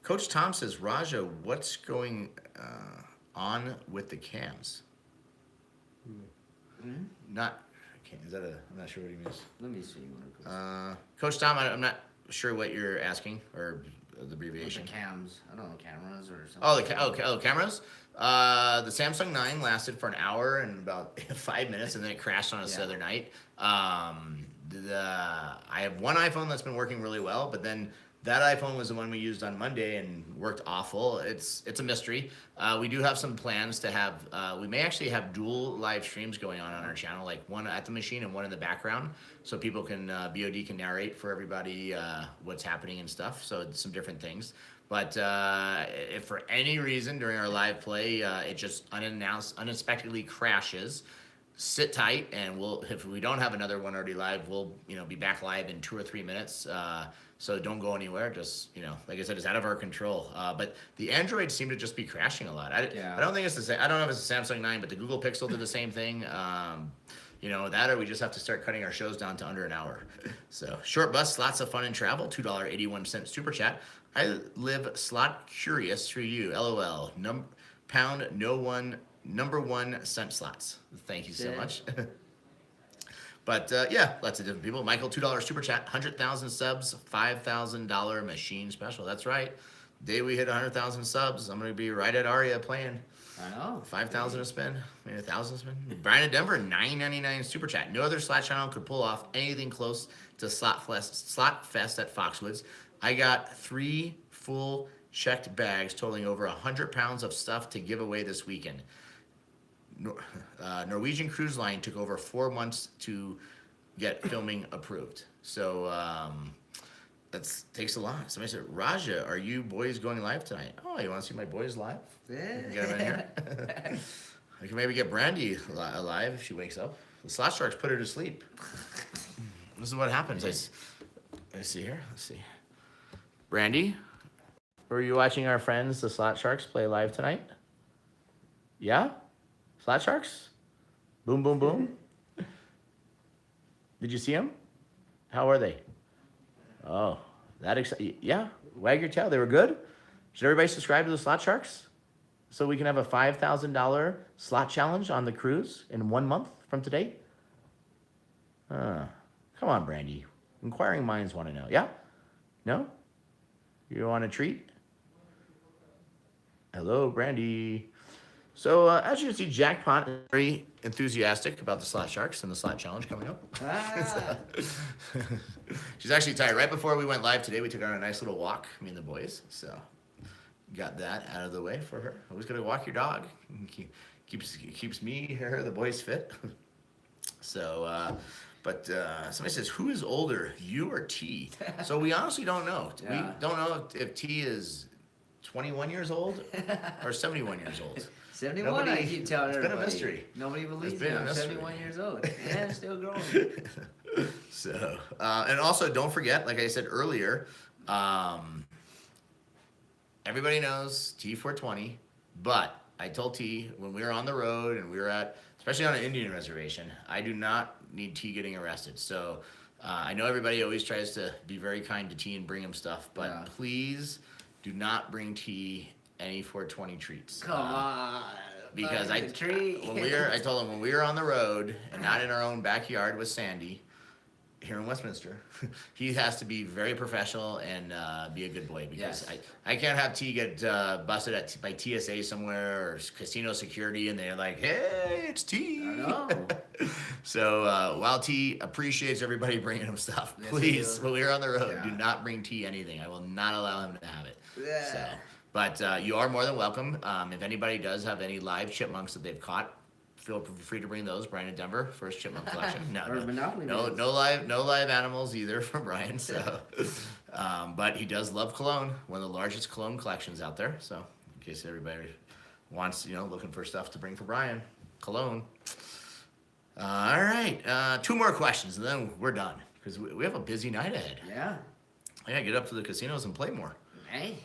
Coach Tom says, Raja, what's going on with the cams? Hmm? Not, is that I'm not sure what he means. Let me see what it goes. Coach Tom, I'm not sure what you're asking, or the abbreviation. With the cams, I don't know, cameras or something. Oh, cameras. The Samsung 9 lasted for an hour and about 5 minutes, and then it crashed on us the other night. I have one iPhone that's been working really well, but then that iPhone was the one we used on Monday and worked awful. It's a mystery. We do have some plans to have. We may actually have dual live streams going on our channel, like one at the machine and one in the background, so people can BOD can narrate for everybody what's happening and stuff. So it's some different things. But if for any reason during our live play it just unexpectedly crashes, sit tight, and if we don't have another one already live, we'll be back live in 2 or 3 minutes. So don't go anywhere. Just like I said, it's out of our control. But the Androids seem to just be crashing a lot. I don't think it's the same. I don't know if it's a Samsung 9, but the Google Pixel did the same thing. That, or we just have to start cutting our shows down to under an hour. So short bus, lots of fun and travel. $2.81 super chat. I live slot curious through you. LOL. Pound no one. Number 1 cent slots. Thank you so much. But lots of different people. Michael, $2 super chat. 100,000 subs, $5,000 machine special. That's right. Day we hit 100,000 subs, I'm gonna be right at Aria playing. I know. 5,000 to spend, maybe 1,000 to spend. Brian in Denver, $9.99 super chat. No other slot channel could pull off anything close to Slot Fest at Foxwoods. I got 3 full checked bags totaling over 100 pounds of stuff to give away this weekend. Norwegian Cruise Line took over 4 months to get filming approved. So that takes a lot. Somebody said, Raja, are you boys going live tonight? Oh, you want to see my boys live? Yeah. Get them in here. We can maybe get Brandy alive if she wakes up. The slot sharks put her to sleep. This is what happens. I see here. Let's see. Brandy, were you watching our friends, the slot sharks, play live tonight? Yeah? Slot sharks? Boom, boom, boom. Did you see them? How are they? Oh, that exciting. Yeah, wag your tail. They were good. Should everybody subscribe to the slot sharks so we can have a $5,000 slot challenge on the cruise in 1 month from today? Come on, Brandy. Inquiring minds want to know. Yeah? No? You want a treat? Hello, Brandy. So as you can see, Jackpot is very enthusiastic about the slot sharks and the slot challenge coming up. She's actually tired. Right before we went live today, we took her on a nice little walk, me and the boys. So got that out of the way for her. Always gotta walk your dog. Keeps me, her, the boys fit. So, but somebody says, who is older, you or T? So we honestly don't know. Yeah. We don't know if T is 21 years old or 71 years old. 71, I keep telling everybody. It's been a mystery. Nobody believes It's me. been a I'm mystery. 71 years old. Yeah, still growing. So, and also don't forget, like I said earlier, everybody knows T420, but I told T when we were on the road and we were especially on an Indian reservation, I do not need T getting arrested. So I know everybody always tries to be very kind to T and bring him stuff, but please do not bring T any 420 treats. Come on. Because I told him when we were on the road and not in our own backyard with Sandy here in Westminster, he has to be very professional and be a good boy, because I can't have T get busted by TSA somewhere or casino security and they're like, hey, it's T. I know. So while T appreciates everybody bringing him stuff, please, when we are on the road, do not bring T anything. I will not allow him to have it. Yeah. So, but you are more than welcome. If anybody does have any live chipmunks that they've caught, feel free to bring those. Brian in Denver, first chipmunk collection. No live animals either from Brian. So, but he does love cologne, one of the largest cologne collections out there. So, in case everybody wants, looking for stuff to bring for Brian, cologne. All right, 2 more questions and then we're done because we have a busy night ahead. Yeah. Yeah, get up to the casinos and play more. Hey.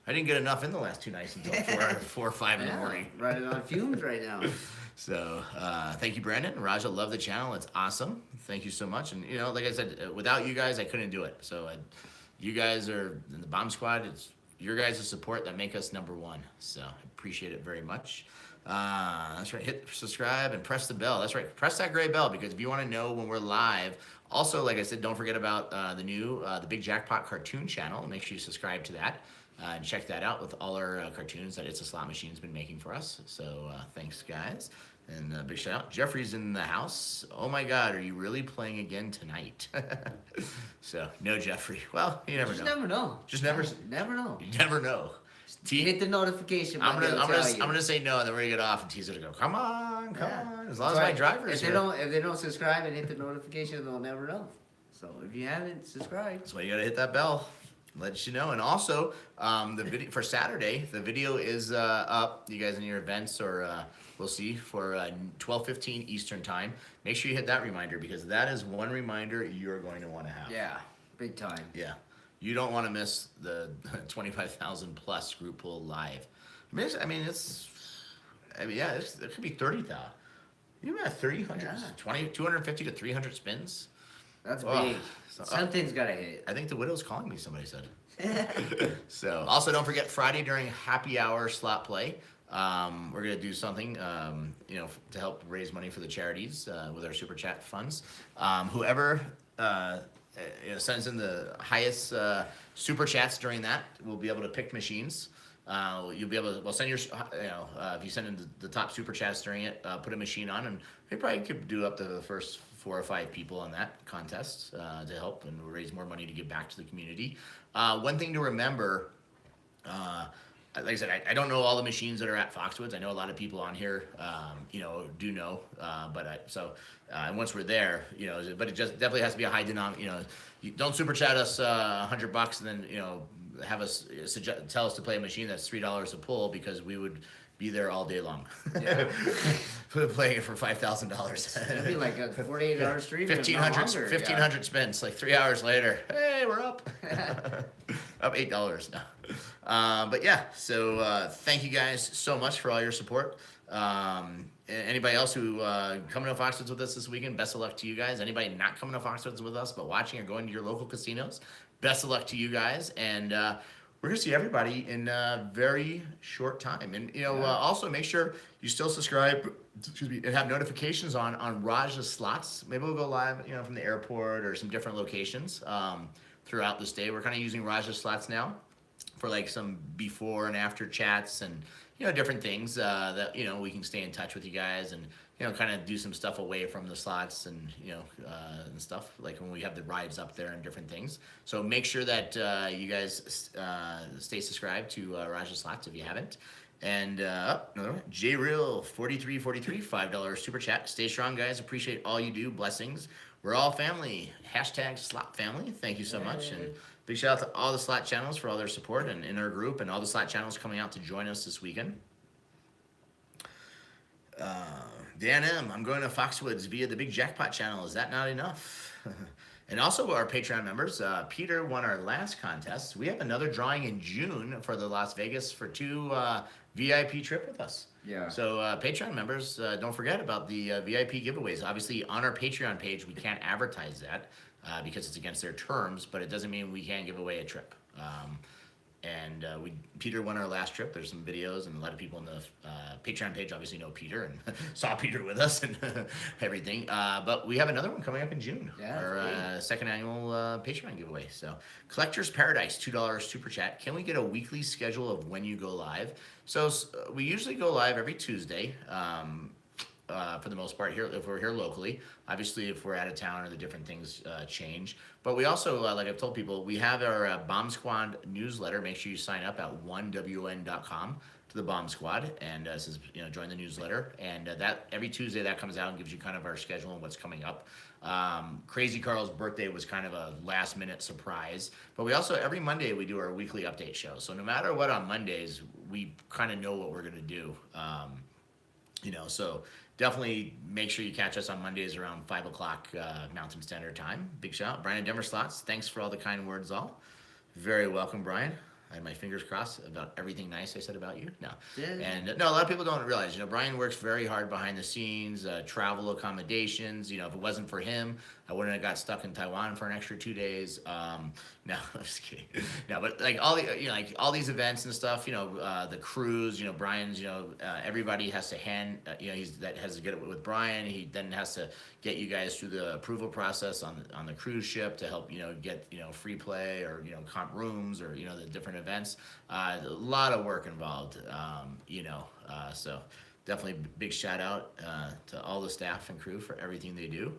I didn't get enough in the last 2 nights until 4 or 5 in the morning. Running on fumes right now. So thank you, Brandon. Raja, love the channel. It's awesome. Thank you so much. And like I said, without you guys, I couldn't do it. So you guys are in the Bomb Squad. It's your guys' support that make us #1. So I appreciate it very much. That's right. Hit subscribe and press the bell. That's right. Press that gray bell because if you want to know when we're live. Also, like I said, don't forget about the new the Big Jackpot cartoon channel. Make sure you subscribe to that. And check that out with all our cartoons that It's a Slot Machine's been making for us. So thanks, guys. And big shout out. Jeffrey's in the house. Oh my God, are you really playing again tonight? So, no, Jeffrey. Well, you never know. Never know. Just never know. You never know. Hit the notification. I'm gonna say no, and then we're gonna get off, and T's gonna go, come on. As long as my driver's if here. If they don't subscribe and hit the notification, they'll never know. So if you haven't subscribed, that's why you gotta hit that bell. Let you know. And also, the video for Saturday, the video is up. You guys in your events, or we'll see, for 12:15 Eastern time. Make sure you hit that reminder because that is one reminder you're going to want to have. Yeah, big time. Yeah, you don't want to miss the 25,000 plus group pool live. It could be 30,000. You have 300, 250 to 300 spins. That's big. Something's got to hit. I think the widow's calling me, somebody said. So, also don't forget Friday during happy hour slot play. We're going to do something, to help raise money for the charities with our super chat funds. Whoever sends in the highest super chats during that will be able to pick machines. You'll be able to, send your, if you send in the top super chats during it, put a machine on, and we probably could do up to the first 4 or 5 people on that contest to help and raise more money to give back to the community. One thing to remember, like I said, I don't know all the machines that are at Foxwoods. I know a lot of people on here, do know, and once we're there, but it just definitely has to be a high denominator. You don't super chat us $100 and then, have us tell us to play a machine that's $3 a pull because we would be there all day long. Yeah. Playing it for $5,000. It'd be like a 48-hour stream. 1,500 spins, like 3 hours later. Hey, we're up. Up $8 now. But yeah, so thank you guys so much for all your support. Anybody else who coming to Foxwoods with us this weekend, best of luck to you guys. Anybody not coming to Foxwoods with us but watching or going to your local casinos, best of luck to you guys. And we're going to see everybody in a very short time. And, also make sure you still subscribe, and have notifications on Raj's slots. Maybe we'll go live, from the airport or some different locations throughout this day. We're kind of using Raj's slots now for like some before and after chats and, different things that, we can stay in touch with you guys and, kind of do some stuff away from the slots and, and stuff like when we have the rides up there and different things. So make sure that you guys stay subscribed to Raj's Slots if you haven't. And another one, JReal4343, $5 super chat. Stay strong, guys. Appreciate all you do. Blessings. We're all family. #slot family. Thank you so much. And big shout out to all the slot channels for all their support and in our group and all the slot channels coming out to join us this weekend. Dan M, I'm going to Foxwoods via the Big Jackpot channel. Is that not enough? And also our Patreon members, Peter won our last contest. We have another drawing in June for the Las Vegas for 2 VIP trip with us. Yeah. So Patreon members, don't forget about the VIP giveaways. Obviously, on our Patreon page, we can't advertise that because it's against their terms, but it doesn't mean we can't give away a trip. Peter won our last trip. There's some videos, and a lot of people on the Patreon page obviously know Peter and saw Peter with us and everything. But we have another one coming up in June, our second annual Patreon giveaway. So, Collector's Paradise, $2 super chat. Can we get a weekly schedule of when you go live? So we usually go live every Tuesday. For the most part here, if we're here locally. Obviously, if we're out of town or the different things change. But we also, like I've told people, we have our Bomb Squad newsletter. Make sure you sign up at 1wn.com to the Bomb Squad, and says join the newsletter. And that every Tuesday that comes out and gives you kind of our schedule and what's coming up. Crazy Carl's birthday was kind of a last minute surprise. But we also every Monday we do our weekly update show. So no matter what on Mondays, we kind of know what we're gonna do. So definitely make sure you catch us on Mondays around 5 o'clock Mountain Standard Time. Big shout out. Brandon Denver Slots, thanks for all the kind words all. Very welcome, Brian. I had my fingers crossed about everything nice I said about you. No, Yeah. and no, a lot of people don't realize. Brian works very hard behind the scenes, travel accommodations. If it wasn't for him, I wouldn't have got stuck in Taiwan for an extra 2 days. No, I'm just kidding. No, but like all the, like all these events and stuff. The cruise. Brian's. Everybody has to that has to get it with Brian. He then has to get you guys through the approval process on the cruise ship to help get free play or comp rooms or the different events. A lot of work involved. So definitely big shout out to all the staff and crew for everything they do.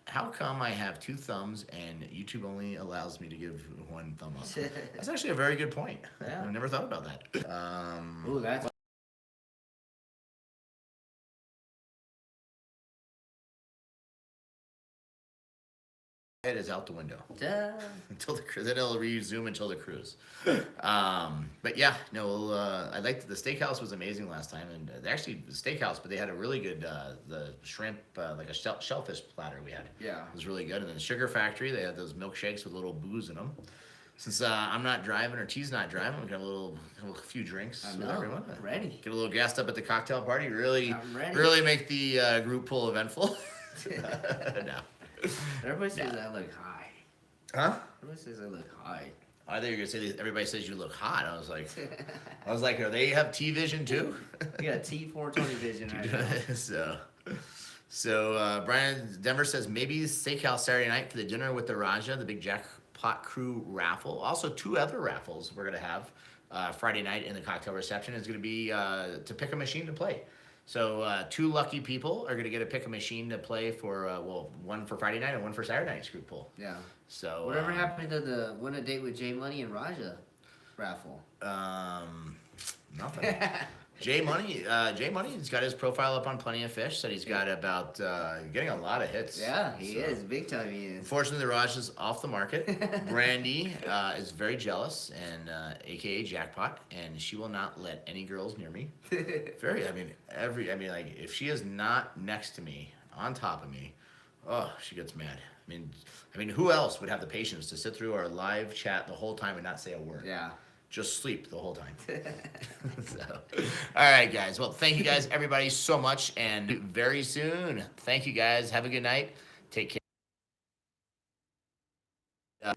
How come I have 2 thumbs and YouTube only allows me to give 1 thumb up? That's actually a very good point. Yeah. I never thought about that. Ooh, that's Head is out the window duh. until the cruise. Then it'll resume until the cruise. But yeah, no. I liked the steakhouse was amazing last time, and actually the steakhouse, but they had a really good the shrimp like a shellfish platter we had. Yeah. It was really good. And then the Sugar Factory, they had those milkshakes with little booze in them. Since I'm not driving or T's not driving, we got a few drinks I with know. everyone. I'm ready. Get a little gassed up at the cocktail party. Really, I'm ready. really make the group pool eventful. No. Everybody says I look high. Huh? Everybody says I look high. I thought you were gonna say that everybody says you look hot. I was like, are they have T vision too? You got T420 vision right now. So Brian Denver says maybe steakhouse Saturday night for the dinner with the Raja, the Big Jackpot crew raffle. Also 2 other raffles we're gonna have Friday night in the cocktail reception is gonna be to pick a machine to play. So 2 lucky people are gonna get to pick a machine to play for one for Friday night and one for Saturday night's group pool. Yeah. So Whatever happened to the win a date with J Money and Raja raffle? Nothing. Jay Money's got his profile up on Plenty of Fish. Said he's got about getting a lot of hits. Yeah, he is. Big time he is. Unfortunately, the Raj is off the market. Brandy is very jealous, and AKA Jackpot, and she will not let any girls near me. Like if she is not next to me, on top of me, oh, she gets mad. I mean, who else would have the patience to sit through our live chat the whole time and not say a word? Yeah. Just sleep the whole time. All right, guys. Well, thank you guys, everybody, so much, and very soon. Thank you, guys. Have a good night. Take care.